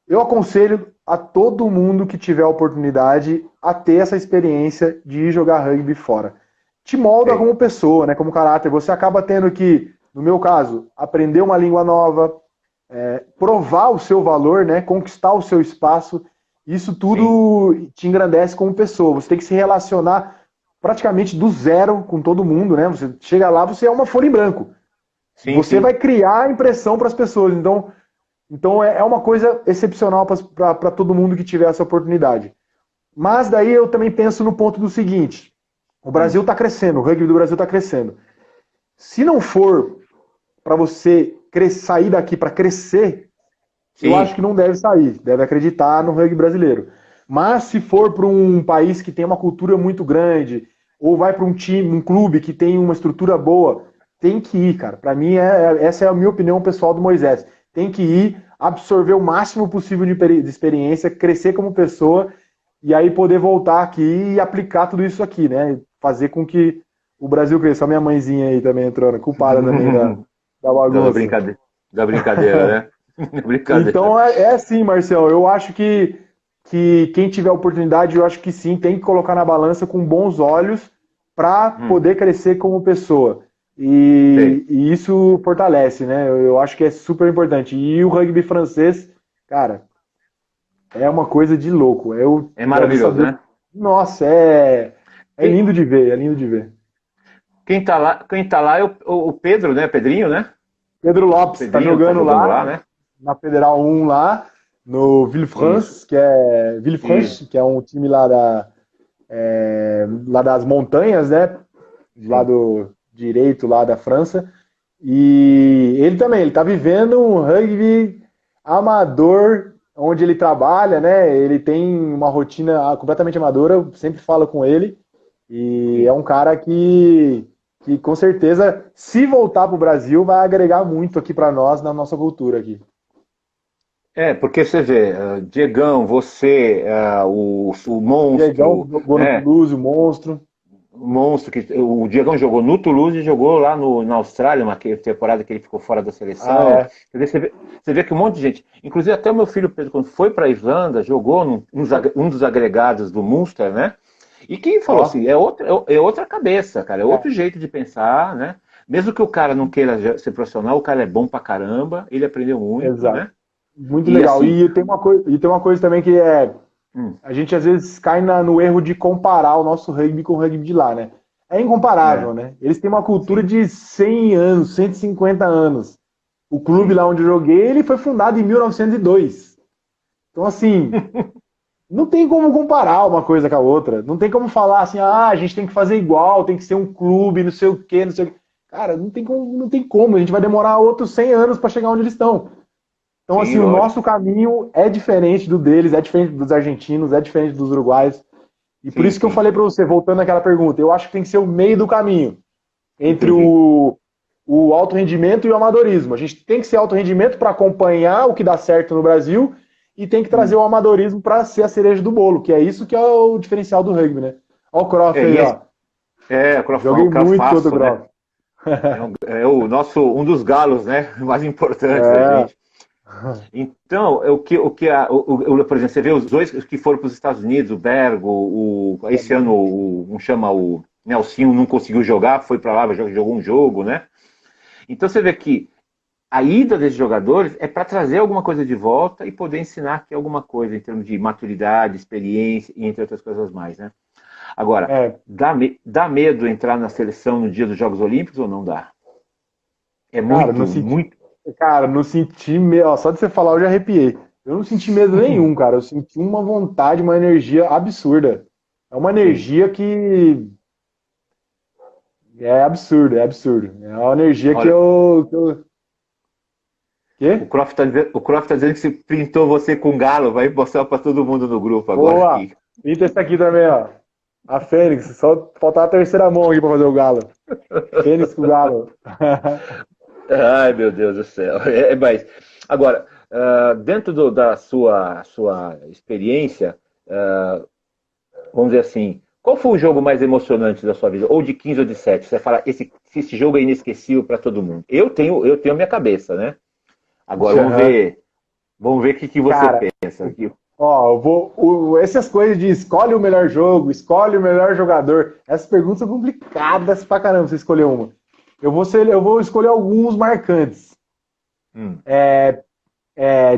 Eu aconselho a todo mundo que tiver a oportunidade a ter essa experiência de ir jogar rugby fora. Te molda Ok. como pessoa, né, como caráter. Você acaba tendo que, no meu caso, aprender uma língua nova, provar o seu valor, né, conquistar o seu espaço. Isso Sim, tudo te engrandece como pessoa. Você tem que se relacionar praticamente do zero com todo mundo, né? Você chega lá, você é uma folha em branco. sim, Você vai sim. criar impressão para as pessoas. Então é uma coisa excepcional para todo mundo que tiver essa oportunidade. Mas daí eu também penso no ponto do seguinte: o Brasil Hum. está crescendo, o rugby do Brasil está crescendo. Se não for para você sair daqui para crescer, eu acho Sim, que não deve sair, deve acreditar no rugby brasileiro. Mas se for para um país que tem uma cultura muito grande, ou vai para um time, um clube que tem uma estrutura boa, tem que ir, cara. Para mim, essa é a minha opinião pessoal do Moisés. Tem que ir, absorver o máximo possível de experiência, crescer como pessoa, e aí poder voltar aqui e aplicar tudo isso aqui, né? Fazer com que o Brasil cresça. A minha mãezinha aí também entrando, culpada também da da bagunça. brincadeira, da brincadeira, né? Brincadeira. Então é assim, Marcel. Eu acho que quem tiver oportunidade, eu acho que sim, tem que colocar na balança com bons olhos para Hum, poder crescer como pessoa. sei. E isso fortalece, né? Eu acho que é super importante. E o rugby francês, cara, é uma coisa de louco. Eu É já vi maravilhoso, saber. né? Nossa, é Quem, lindo de ver, é lindo de ver. quem tá lá é o Pedro, né? Pedrinho, né? Pedro Lopes está Pedrinho tá jogando jogando lá lá, né? na Federal 1 lá no Isso, Villefranche, isso. que é um time lá das montanhas, né? Do Sim. lado direito lá da França. E ele também, ele está vivendo um rugby amador onde ele trabalha, né? Ele tem uma rotina completamente amadora, eu sempre falo com ele. E é Sim. um cara que com certeza, se voltar para o Brasil, vai agregar muito aqui para nós, na nossa cultura aqui. Porque você vê, Diegão, você, o Diegão monstro, jogou no né? Toulouse, o monstro. O monstro que o Diegão jogou no Toulouse e jogou lá na Austrália, uma temporada que ele ficou fora da Ah, seleção. é. Quer dizer, você vê que um monte de gente, inclusive até o meu filho Pedro, quando foi para a Irlanda, jogou um dos agregados do Munster, né? E que falou Ó, assim, é outra cabeça, cara, é outro é, jeito de pensar, né? Mesmo que o cara não queira ser profissional, o cara é bom pra caramba, ele aprendeu muito, exato. né? Muito E legal. assim, E tem uma coisa também que Hum, a gente às vezes cai no erro de comparar o nosso rugby com o rugby de lá, né? É incomparável, é, né? Eles têm uma cultura sim, de 100 anos, 150 anos. O clube sim. lá onde eu joguei, ele foi fundado em 1902. Então, assim, não tem como comparar uma coisa com a outra. Não tem como falar assim, ah, a gente tem que fazer igual, tem que ser um clube, não sei o quê, não sei o quê. Cara, não tem como, não tem como. A gente vai demorar outros 100 anos para chegar onde eles estão. Então, Sim, assim, o lógico. nosso caminho é diferente do deles, é diferente dos argentinos, é diferente dos uruguaios. E por Sim, isso que eu sim. falei para você, voltando àquela pergunta, eu acho que tem que ser o meio do caminho entre Entendi. o alto rendimento e o amadorismo. A gente tem que ser alto rendimento para acompanhar o que dá certo no Brasil e tem que trazer Hum. o amadorismo para ser a cereja do bolo, que é isso que é o diferencial do rugby, né? Olha o Croft É, aí, ó. o Joguei muito contra o Crafaço, né? Croft. É o nosso, um dos galos, né? Mais importantes da É. gente. Então, por exemplo, você vê os dois que foram para os Estados Unidos, o Bergo, esse ano, um chama o Nelsinho, não conseguiu jogar, foi para lá, jogou um jogo, né? Então você vê que a ida desses jogadores é para trazer alguma coisa de volta e poder ensinar aqui alguma coisa em termos de maturidade, experiência e entre outras coisas mais, né? Agora, É, dá medo entrar na seleção no dia dos Jogos Olímpicos ou não dá? É cara, muito, não senti, muito. cara, não senti medo, ó, só de você falar eu já arrepiei. Eu não senti medo nenhum, cara. Eu senti uma vontade, uma energia absurda. É uma Sim. energia que é absurdo, é absurdo. É uma energia que Olha, eu... o Quê? Croft tá dizendo que se printou você com galo, vai mostrar para todo mundo no grupo agora Boa! aqui. Pinta esse aqui também, ó. A Fênix, só faltar a terceira mão aqui pra fazer o galo. Fênix com o galo. Ai, meu Deus do céu. Mas, agora, dentro da sua experiência, vamos dizer assim, qual foi o jogo mais emocionante da sua vida? Ou de 15 ou de 7? Você fala, esse jogo é inesquecível para todo mundo. Eu tenho a minha cabeça, né? Agora Aham. vamos ver o que você Cara, pensa. ó, eu vou. Essas coisas de escolhe o melhor jogo, escolhe o melhor jogador, essas perguntas são complicadas pra caramba você escolher uma. Eu vou escolher alguns marcantes. Hum,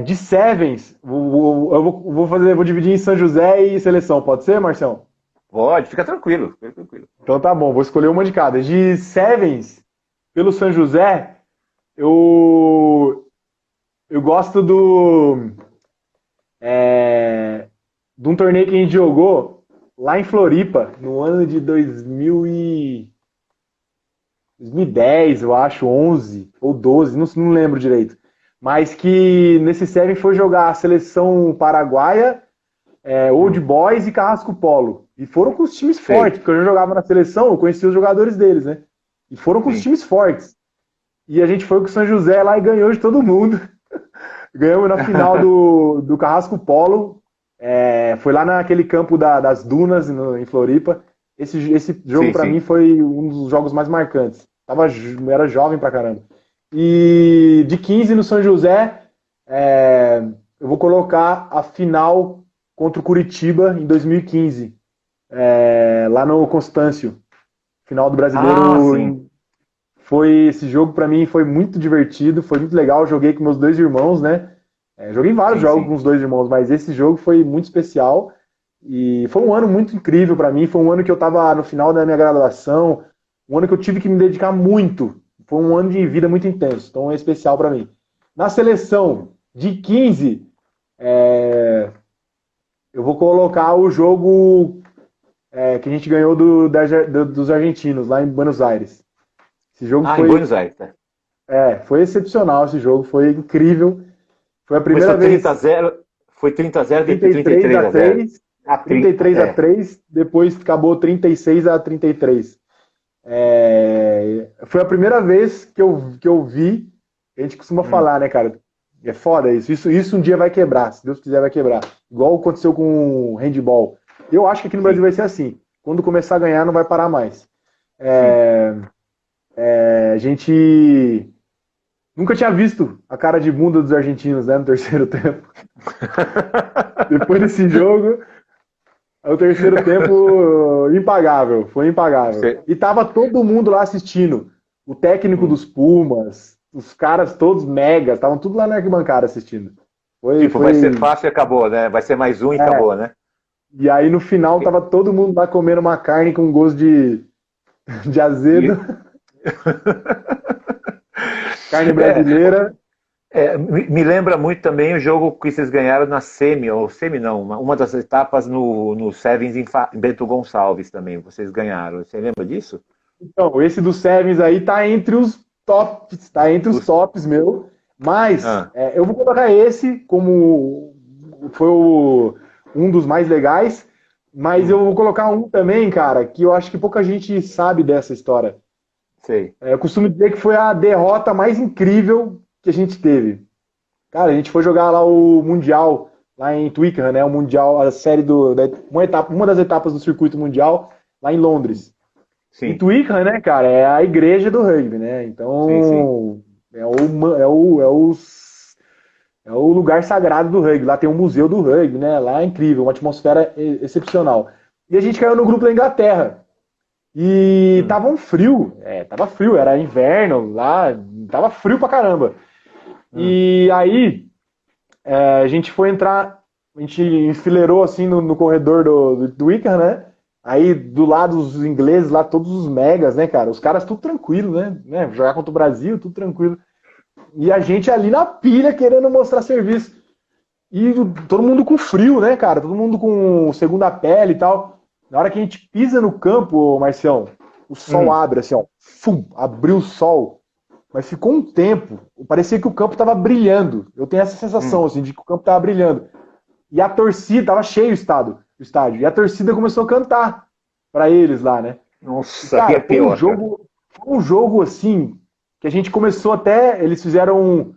De Sevens, vou dividir em São José e seleção, pode ser, Marcelo? pode, fica tranquilo. Então tá bom, vou escolher uma de cada. De Sevens, pelo São José, eu gosto de um torneio que a gente jogou lá em Floripa, no ano de 2010, eu acho, 11 ou 12, não lembro direito. Mas que nesse Seven foi jogar a seleção paraguaia, Old Hum, Boys e Carrasco Polo. E foram com os times sei, fortes, porque eu já jogava na seleção, eu conhecia os jogadores deles, né? E foram com os sim. times fortes. E a gente foi com o São José lá e ganhou de todo mundo. Ganhamos na final do Carrasco Polo. Foi lá naquele campo das Dunas, em Floripa. Esse jogo, Sim, para mim, sim. foi um dos jogos mais marcantes. Era jovem pra caramba. E de 15 no São José, eu vou colocar a final contra o Curitiba em 2015, lá no Constâncio. Final do Ah, sim, Brasileiro. Esse jogo para mim foi muito divertido, foi muito legal. Eu joguei com meus dois irmãos, né? Joguei vários sim, jogos com sim. os dois irmãos, mas esse jogo foi muito especial e foi um ano muito incrível para mim. Foi um ano que eu estava no final da minha graduação, um ano que eu tive que me dedicar muito. Foi um ano de vida muito intenso, então é especial para mim. Na seleção de 15, eu vou colocar o jogo que a gente ganhou dos argentinos lá em Buenos Aires. Esse jogo Ah, em foi Buenos Aires, tá? foi excepcional esse jogo, foi incrível. Foi a primeira Começou vez 30-0, foi 30-0, depois 33 a 33-0. 3, Ah, 33 a é, 3, depois acabou 36 a 33. Foi a primeira vez que eu vi, a gente costuma hum, falar, né, cara? É foda isso. Isso um dia vai quebrar, se Deus quiser vai quebrar. Igual aconteceu com o handball. Eu acho que aqui no Brasil sim, vai ser assim. Quando começar a ganhar, não vai parar mais. sim. A gente nunca tinha visto a cara de bunda dos argentinos, né, no terceiro tempo. Depois desse jogo, o terceiro tempo impagável, foi impagável. Você, E tava todo mundo lá assistindo. O técnico hum. dos Pumas, os caras todos megas, estavam tudo lá na arquibancada assistindo. Foi, Tipo, vai ser foi, fácil e acabou, né? Vai ser mais um e é, acabou, né? E aí no final tava todo mundo lá comendo uma carne com gosto de azedo, carne É, brasileira. me lembra muito também o jogo que vocês ganharam na semi, ou semi não, uma das etapas no Sevens em Bento Gonçalves também, vocês ganharam. Você lembra disso? Então, esse do Sevens aí tá entre os Os- tops, meu. Mas ah, eu vou colocar esse como um dos mais legais. Mas eu hum, vou colocar um também, cara, que eu acho que pouca gente sabe dessa história. sei. Eu costumo dizer que foi a derrota mais incrível que a gente teve. Cara, a gente foi jogar lá o Mundial, lá em Twickenham, né? O Mundial, a série uma das etapas do circuito mundial, lá em Londres. E Sim, Twickenham, né, cara, é a igreja do rugby, né? sim, sim. Então, é o lugar sagrado do rugby. Lá tem um museu do rugby, né? Lá é incrível, uma atmosfera excepcional. E a gente caiu no grupo da Inglaterra. E Hum, tava um frio, tava frio, era inverno lá, tava frio pra caramba. hum, E aí, a gente foi entrar, a gente enfileirou assim no corredor do Wickham, né? Aí do lado os ingleses lá, todos os megas, né, cara? Os caras tudo tranquilo, né? Jogar contra o Brasil, tudo tranquilo. E a gente ali na pilha querendo mostrar serviço. E todo mundo com frio, né, cara? Todo mundo com segunda pele e tal. Na hora que a gente pisa no campo, Marcião, o sol hum, abre assim, ó. Fum, abriu o sol. Mas ficou um tempo, parecia que o campo estava brilhando. Eu tenho essa sensação, hum. assim, de que o campo estava brilhando. E a torcida, tava cheio o estádio. E a torcida começou a cantar para eles lá, né? E, Nossa, que é cara, pior, cara. foi um jogo assim, que a gente começou até. Eles fizeram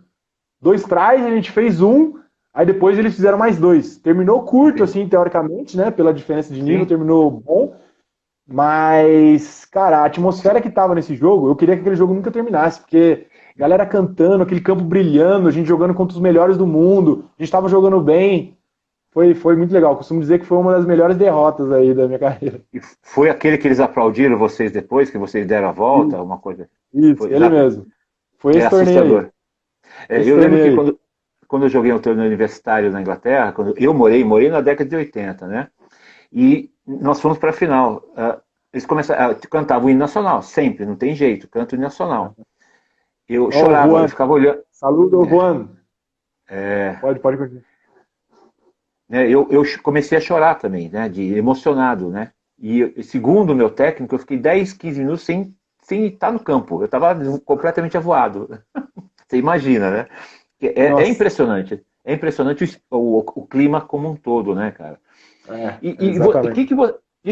2 tries, a gente fez um, aí depois eles fizeram mais 2. Terminou curto, Entendi. assim, teoricamente, né? Pela diferença de nível, Sim. terminou bom. Mas, cara, a atmosfera que tava nesse jogo, eu queria que aquele jogo nunca terminasse, porque galera cantando, aquele campo brilhando, a gente jogando contra os melhores do mundo, a gente tava jogando bem. Foi muito legal. Costumo dizer que foi uma das melhores derrotas aí da minha carreira. E foi aquele que eles aplaudiram vocês depois, que vocês deram a volta, Isso, uma coisa. isso, Foi, ele mesmo. Foi é esse torneio aí. assustador. Esse Eu lembro que torneio aí. quando eu joguei um torneio universitário na Inglaterra, quando eu morei na década de 80, né? E nós fomos para a final. Eles começaram, cantavam o hino nacional, sempre, não tem jeito, canto o hino nacional. Eu Ó, o chorava, eu Juan. ficava olhando. Saludo, Juan. É, Pode continuar. né, eu comecei a chorar também, né? De emocionado, né? E segundo o meu técnico, eu fiquei 10, 15 minutos sem estar no campo. Eu estava completamente avoado. Você imagina, né? É Nossa, impressionante. É impressionante o clima como um todo, né, cara? E o exatamente.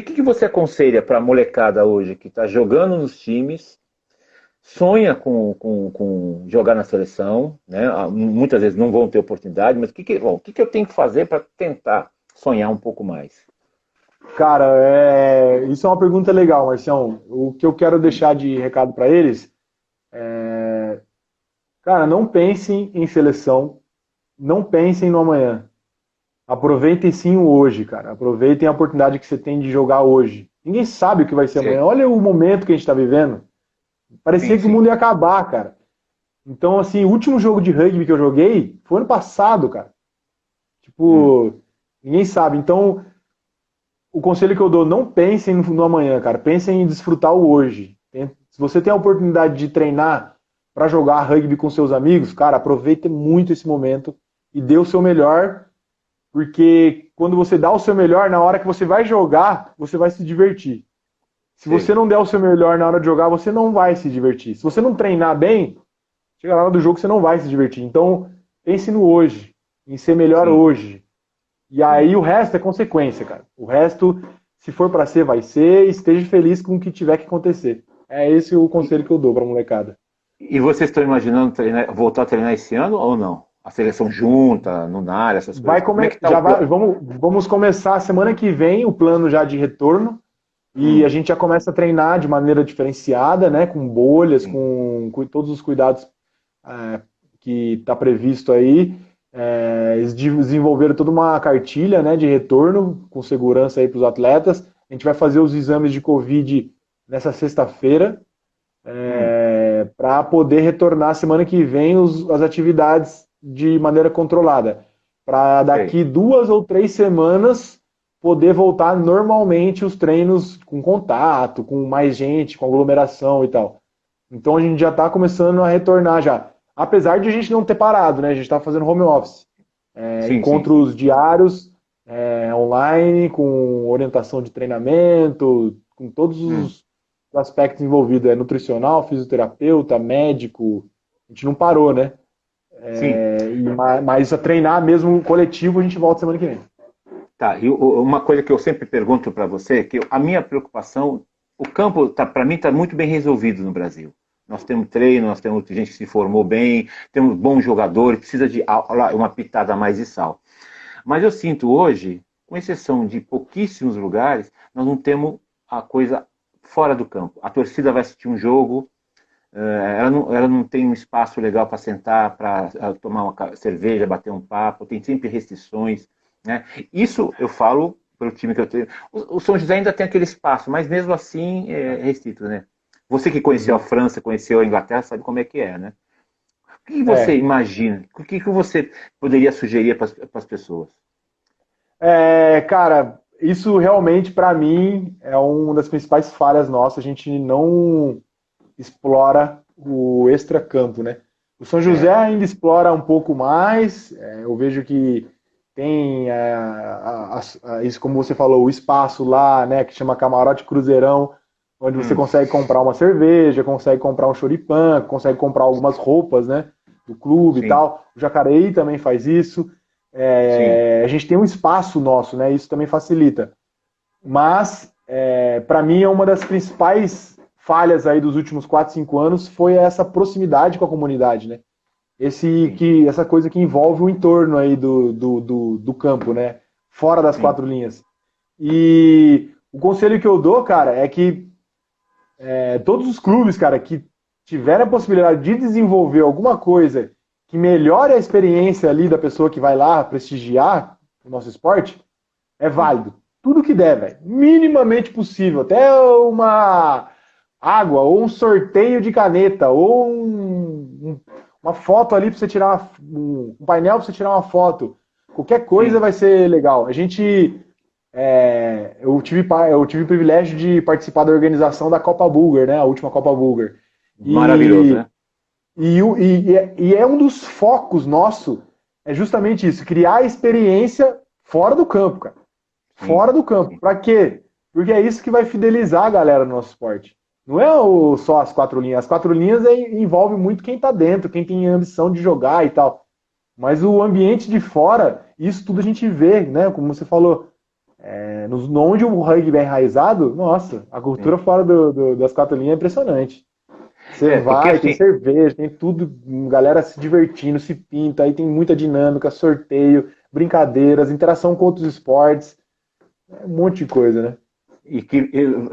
que você aconselha para a molecada hoje que está jogando nos times, sonha com jogar na seleção, né? Muitas vezes não vão ter oportunidade, mas o que eu tenho que fazer para tentar sonhar um pouco mais? Cara, isso é uma pergunta legal, Marcião. O que eu quero deixar de recado para eles, cara, não pensem em seleção, não pensem no amanhã. Aproveitem sim o hoje, cara. Aproveitem a oportunidade que você tem de jogar hoje. Ninguém sabe o que vai ser Sim, amanhã. Olha o momento que a gente está vivendo. Parecia sim, que o sim. mundo ia acabar, cara. Então, assim, o último jogo de rugby que eu joguei foi ano passado, cara. Hum, Tipo, ninguém sabe. Então, o conselho que eu dou, não pensem no amanhã, cara. Pensem em desfrutar o hoje. Se você tem a oportunidade de treinar para jogar rugby com seus amigos, cara, aproveite muito esse momento e dê o seu melhor, porque quando você dá o seu melhor, na hora que você vai jogar, você vai se divertir. Se você sei, não der o seu melhor na hora de jogar, você não vai se divertir. Se você não treinar bem, chega na hora do jogo, você não vai se divertir. Então, pense no hoje, em ser melhor sim, hoje. E sim. aí o resto é consequência, cara. O resto, se for para ser, vai ser. E esteja feliz com o que tiver que acontecer. É esse o E, conselho que eu dou pra molecada. e vocês estão imaginando voltar a treinar esse ano ou não? A seleção junta, no NAR, essas coisas. Como é que está o Já vai, plano? vamos começar semana que vem o plano já de retorno. E a Hum, gente já começa a treinar de maneira diferenciada, né? Com bolhas, sim, com todos os cuidados que está previsto aí. Eles desenvolveram toda uma cartilha, né, de retorno com segurança aí para os atletas. A gente vai fazer os exames de Covid nessa sexta-feira, hum, para poder retornar semana que vem as atividades de maneira controlada. Para sei. daqui 2 ou 3 semanas poder voltar normalmente os treinos com contato, com mais gente, com aglomeração e tal. Então a gente já está começando a retornar já. Apesar de a gente não ter parado, né? A gente está fazendo home office. Sim, sim, sim. Encontros diários, online, com orientação de treinamento, com todos Hum, os aspectos envolvidos. Nutricional, fisioterapeuta, médico. A gente não parou, né? sim. Mas a treinar mesmo coletivo a gente volta semana que vem. Tá, e uma coisa que eu sempre pergunto para você, que a minha preocupação, o campo, tá, para mim, está muito bem resolvido no Brasil. Nós temos treino, nós temos gente que se formou bem, temos bons jogadores, precisa de uma pitada a mais de sal. Mas eu sinto hoje, com exceção de pouquíssimos lugares, nós não temos a coisa fora do campo. A torcida vai assistir um jogo, ela não tem um espaço legal para sentar, para tomar uma cerveja, bater um papo, tem sempre restrições. Né? Isso eu falo para o time que eu tenho. O São José ainda tem aquele espaço, mas mesmo assim é restrito. Né? Você que conheceu a França, conheceu a Inglaterra, sabe como é que é. Né? O que você imagina? O que você poderia sugerir para as pessoas? Cara, isso realmente para mim é uma das principais falhas nossas. A gente não explora o extracampo, né? O São José É, ainda explora um pouco mais. Eu vejo que tem isso, como você falou, o espaço lá, né, que chama Camarote Cruzeirão, onde você hum, consegue comprar uma cerveja, consegue comprar um choripan, consegue comprar algumas roupas, né, do clube e sim, tal. O Jacareí também faz isso. sim, A gente tem um espaço nosso, né? Isso também facilita. Mas, para mim, é uma das principais falhas aí dos últimos 4, 5 anos foi essa proximidade com a comunidade, né? sim, Essa coisa que envolve o entorno aí do campo, né? Fora das sim. 4 linhas. E o conselho que eu dou, cara, é que todos os clubes, cara, que tiverem a possibilidade de desenvolver alguma coisa que melhore a experiência ali da pessoa que vai lá prestigiar o nosso esporte, é Sim. válido. Tudo que der, velho. Minimamente possível. Até uma água, ou um sorteio de caneta, ou uma foto ali para você tirar um painel para você tirar uma foto. Qualquer coisa Sim. vai ser legal. Eu tive o privilégio de participar da organização da Copa Bulgar, né? A última Copa Bulgar. Maravilhoso, E, né? e é um dos focos nosso, é justamente isso, criar experiência fora do campo, cara. Sim, Fora do campo. sim, Pra quê? Porque é isso que vai fidelizar a galera no nosso esporte. Não é só as 4 linhas. As 4 linhas envolve muito quem tá dentro, quem tem ambição de jogar e tal. Mas o ambiente de fora, isso tudo a gente vê, né? Como você falou, onde o rugby é enraizado, nossa, a cultura sim. fora das 4 linhas é impressionante. Você Porque vai, tem assim, cerveja, tem tudo, galera se divertindo, se pinta, aí tem muita dinâmica, sorteio, brincadeiras, interação com outros esportes, um monte de coisa, né? e que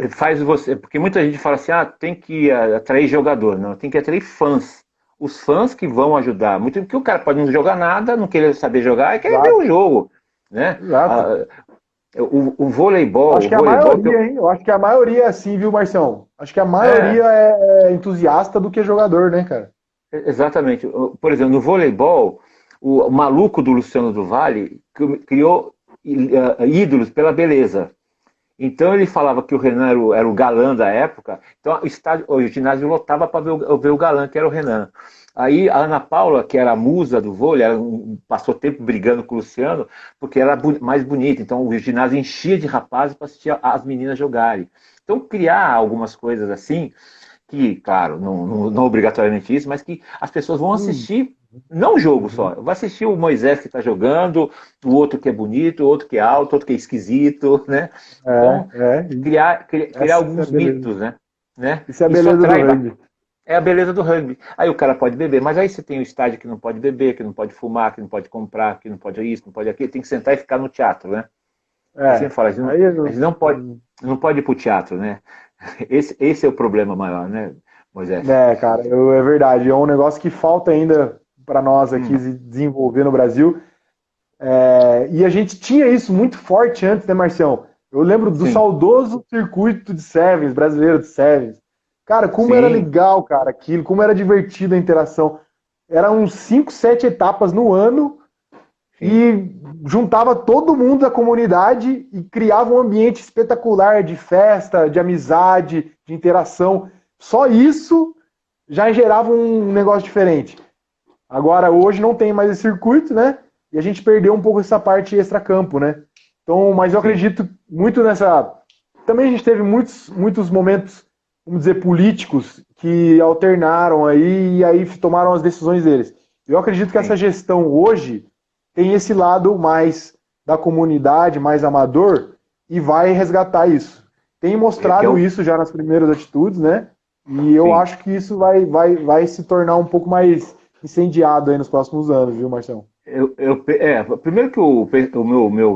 faz você. Porque muita gente fala assim, tem que atrair jogador. Não, tem que atrair fãs. Os fãs que vão ajudar. Muito porque o cara pode não jogar nada, não querer saber jogar, e quer ver o Exato, jogo. Né? exato. O voleibol, Acho que a maioria, hein? Eu acho que a maioria é assim, viu, Marcião? Acho que a é, maioria é entusiasta do que jogador, né, cara? exatamente. Por exemplo, no voleibol, o maluco do Luciano do Vale criou ídolos pela beleza. Então ele falava que o Renan era o galã da época, então o ginásio lotava para ver o galã, que era o Renan. Aí a Ana Paula, que era a musa do vôlei, passou tempo brigando com o Luciano, porque era mais bonita, então o ginásio enchia de rapazes para assistir as meninas jogarem. Então criar algumas coisas assim, que, claro, não obrigatoriamente isso, mas que as pessoas vão Hum, assistir, não o jogo uhum. só, vai assistir o Moisés que está jogando, o outro que é bonito, o outro que é alto, o outro que é esquisito, né? Então, Isso. criar Essa é a alguns beleza. mitos, né? Isso é a Isso beleza do atrai, rugby. é a beleza do rugby. Aí o cara pode beber, mas aí você tem o estádio que não pode beber, que não pode fumar, que não pode comprar, que não pode isso, não pode aquilo, tem que sentar e ficar no teatro, né? Eu sempre falo, Aí a gente não pode ir pro teatro, né? Esse é o problema maior, né, Moisés? cara, é verdade. É um negócio que falta ainda para nós aqui Hum, desenvolver no Brasil. E a gente tinha isso muito forte antes, né, Marcião? Eu lembro do sim, saudoso circuito de Sevens, brasileiro de Sevens. Cara, como era sim, legal, cara, aquilo, como era divertido a interação. Eram uns 5, 7 etapas no ano sim, e juntava todo mundo da comunidade e criava um ambiente espetacular de festa, de amizade, de interação. Só isso já gerava um negócio diferente. Agora, hoje não tem mais esse circuito, né? E a gente perdeu um pouco essa parte extra-campo, né? Então, mas eu sim, acredito muito nessa. Também a gente teve muitos momentos, vamos dizer, políticos que alternaram aí e aí tomaram as decisões deles. Eu acredito que essa sim. gestão hoje tem esse lado mais da comunidade, mais amador, e vai resgatar isso. Tem Que é mostrado o, isso já nas primeiras atitudes, né? E eu sim. acho que isso vai se tornar um pouco mais incendiado aí nos próximos anos, viu, Marcelo? Primeiro que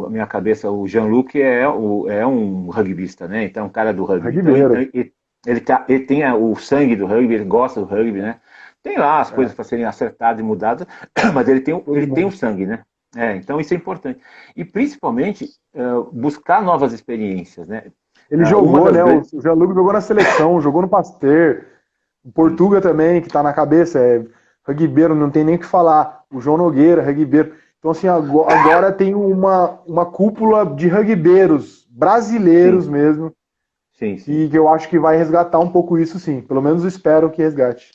minha cabeça, o Jean-Luc é um rugbyista, né? Então, é um cara do rugby. Então, Rugbyero. ele tem o sangue do rugby, ele gosta do rugby, né? Tem lá as coisas É, para serem acertadas e mudadas, mas todo ele tem o mundo. sangue, né? Então, isso é importante. E, principalmente, buscar novas experiências, né? Ele Uma jogou, das né? O grandes... Jean-Luc jogou na seleção, jogou no Pasteur. O Sim, Portuga também, que tá na cabeça, é rugbyero, não tem nem o que falar. O João Nogueira, rugbyero. Então, assim, agora tem uma cúpula de rugbeiros brasileiros sim, mesmo, sim, sim. que eu acho que vai resgatar um pouco isso, sim. Pelo menos espero que resgate.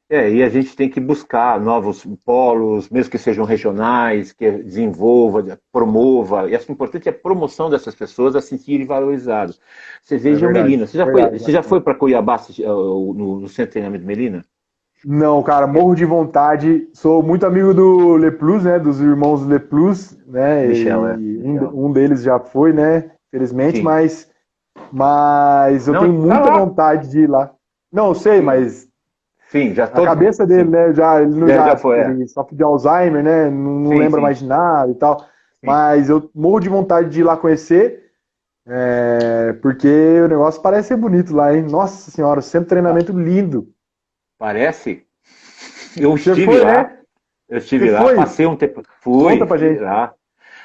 E a gente tem que buscar novos polos, mesmo que sejam regionais, que desenvolva, promova. E acho que o importante é a promoção dessas pessoas a se sentirem valorizadas. Você É veja o verdade, Melina. verdade, Você já Marcelo. foi para Cuiabá no centro de treinamento Melina? Não, cara, É, morro de vontade. Sou muito amigo do Leplus, né? Dos irmãos Leplus, né? Michel, E Michel. um deles já foi, né? Felizmente, Sim. mas eu Não, tenho tá muita lá. vontade de ir lá. Não, eu sei, Sim, mas sim, já a todos. cabeça dele, Sim, né? Já, ele, já foi. ele sofre de Alzheimer, né? Não Sim, lembra mais sim, de nada e tal. sim. Mas eu morro de vontade de ir lá conhecer, porque o negócio parece ser bonito lá, hein? Nossa senhora, sempre Pa- treinamento lindo. Parece. Eu Você estive foi, lá. né? Eu Você estive lá, foi? passei um tempo. Conta pra Fui gente. lá.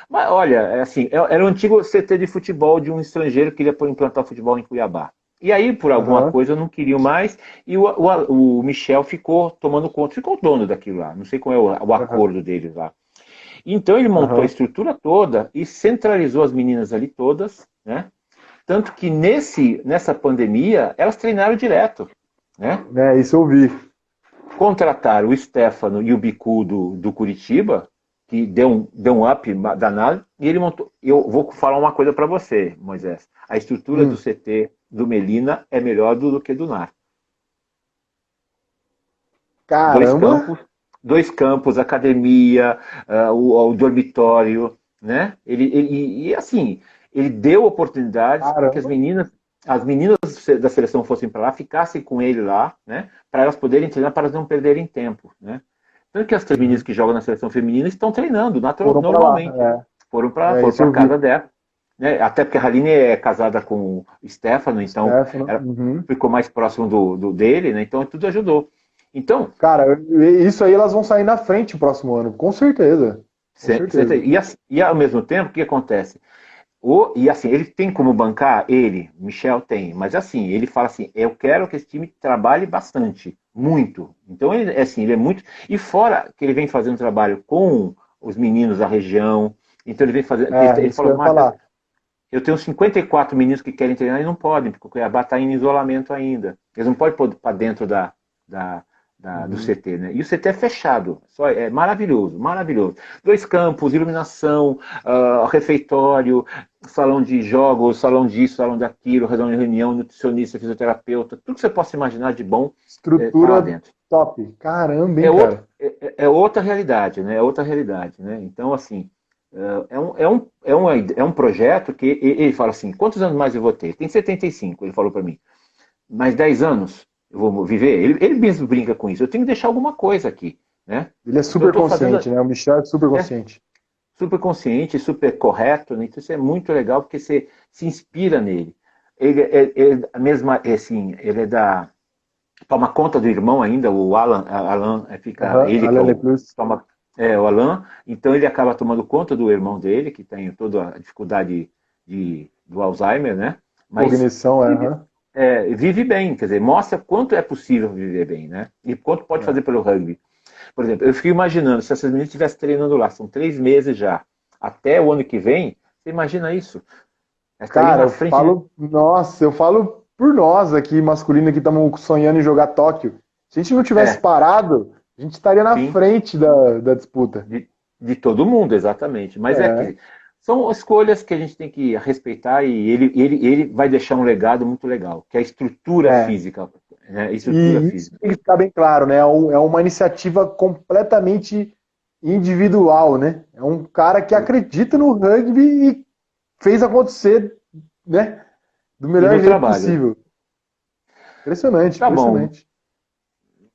Mas olha, era o antigo CT de futebol de um estrangeiro que queria implantar futebol em Cuiabá. E aí, por alguma Aham, coisa, não queriam mais, e o Michel ficou tomando conta, ficou o dono daquilo lá. Não sei qual é o aham, acordo deles lá. Então ele montou a aham. estrutura toda e centralizou as meninas ali todas, né? Tanto que nessa pandemia, elas treinaram direto, né? É, isso eu vi. Contrataram o Stefano e o Bicu do Curitiba, que deu um up danado, e ele montou. Eu vou falar uma coisa para você, Moisés. A estrutura do Hum, CT do Melina é melhor do que do NAR. Dois caramba! campos, dois campos, academia, o dormitório, né? E assim, ele deu oportunidades para que Caramba! as meninas da seleção fossem para lá, ficassem com ele lá, né? Para elas poderem treinar, para elas não perderem tempo, né? Tanto que as três meninas Uhum. que jogam na seleção feminina estão treinando Foram pra normalmente. lá. Foram Isso para eu vi. casa dela, né? Até porque a Haline é casada com o Stefano, então Stefano. ela Uhum. ficou mais próximo dele, né? Então tudo ajudou. Então, Cara, isso aí elas vão sair na frente o próximo ano, com certeza. Com certeza. e ao mesmo tempo, o que acontece? E assim, ele tem como bancar? Michel tem, mas assim, ele fala assim: eu quero que esse time trabalhe bastante, muito. Então, ele é muito. E fora que ele vem fazendo trabalho com os meninos da região, então ele vem fazendo. Ele Isso que falou, eu ia Marcos, falar. eu tenho 54 meninos que querem treinar e não podem, porque o Cuiabá está em isolamento ainda. Eles não podem pôr para dentro da, do Uhum. CT, né? E o CT é fechado, é maravilhoso, maravilhoso. Dois campos, iluminação, refeitório, salão de jogos, salão disso, salão daquilo, salão de reunião, nutricionista, fisioterapeuta, tudo que você possa imaginar de bom está lá Estrutura dentro. top. Caramba, hein, cara? É outra realidade, né? É outra realidade, né? Então, assim, é um projeto que ele fala assim: quantos anos mais eu vou ter? Tem 75, ele falou para mim. Mais 10 anos eu vou viver? Ele mesmo brinca com isso. Eu tenho que deixar alguma coisa aqui, né? Ele é Então eu super estou fazendo consciente, né? O Michel é super é, consciente. super consciente, super correto, né? Então isso é muito legal porque você se inspira nele. Ele a mesma, assim, ele é da toma conta do irmão ainda, o Alan fica, Aham, ele que é Alane o Plus. toma o Alan, então ele acaba tomando conta do irmão dele, que tem toda a dificuldade do Alzheimer, né? Mas Cognição, vive, aham. vive bem, quer dizer, mostra quanto é possível viver bem, né? E quanto pode É. fazer pelo rugby. Por exemplo, eu fico imaginando, se essas meninas estivessem treinando lá, são 3 meses já, até o ano que vem, você imagina isso? Elas estariam Cara, na eu frente de... falo, nossa, eu falo por nós aqui, masculino, que estamos sonhando em jogar Tóquio. Se a gente não tivesse É, parado, a gente estaria na sim, frente da disputa. de todo mundo, exatamente. Mas é É, que são escolhas que a gente tem que respeitar e ele vai deixar um legado muito legal, que é a estrutura é. física, né? A estrutura E isso física. tem que ficar bem claro, né? É uma iniciativa completamente individual, né? É um cara que acredita no rugby e fez acontecer, né? Do E melhor no jeito trabalho. possível. Impressionante, Tá bom. impressionante.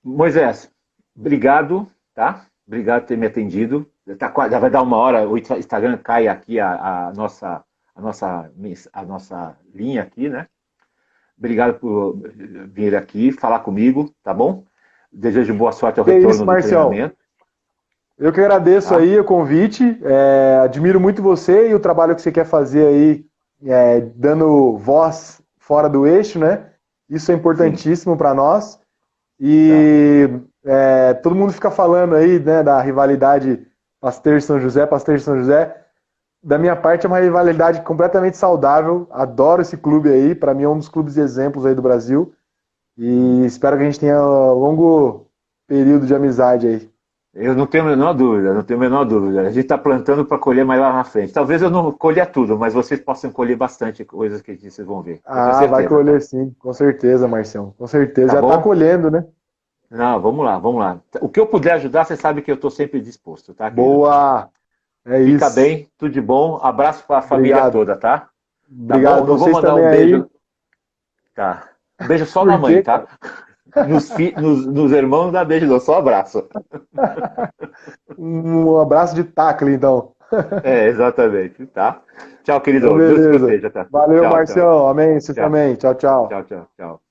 Moisés, obrigado, tá? Obrigado por ter me atendido. Já vai dar 1 hora, o Instagram cai aqui a nossa linha aqui, né? Obrigado por vir aqui falar comigo, tá bom? Desejo boa sorte ao E é isso, retorno do Marcial. treinamento, Eu que agradeço tá? aí o convite. Admiro muito você e o trabalho que você quer fazer aí, dando voz fora do eixo, né? Isso é Sim, importantíssimo para nós. tá. E todo mundo fica falando aí, né, da rivalidade Pasteur-São José, Pasteur-São José. Da minha parte, é uma rivalidade completamente saudável. Adoro esse clube aí. Para mim, é um dos clubes de exemplos aí do Brasil. Hum. E espero que a gente tenha um longo período de amizade aí. Eu não tenho a menor dúvida, não tenho a menor dúvida. A gente está plantando para colher mais lá na frente. Talvez eu não colha tudo, mas vocês possam colher bastante coisas que vocês vão ver. Eu tenho Ah, vai certeza, tá? colher sim, com certeza, Marcião. Com certeza. Tá Já está bom? colhendo, né? Não, vamos lá, vamos lá. O que eu puder ajudar, você sabe que eu estou sempre disposto, tá, querido? Boa! É Fica isso. bem, tudo de bom. Abraço para a família Obrigado. toda, tá? Tá bom? Obrigado. Não vou Vocês mandar também um aí. beijo, tá? Um beijo só na Por mãe, quê, tá? cara? Nos irmãos não dá beijo, não, só abraço. Um abraço de tacle, então. É, exatamente, tá? Tchau, Então, querido. Deus te beleza. proteja, tá? Valeu, Tchau, tchau. Marcião. Amém. Você Tchau, também. Tchau, tchau. tchau, tchau, tchau.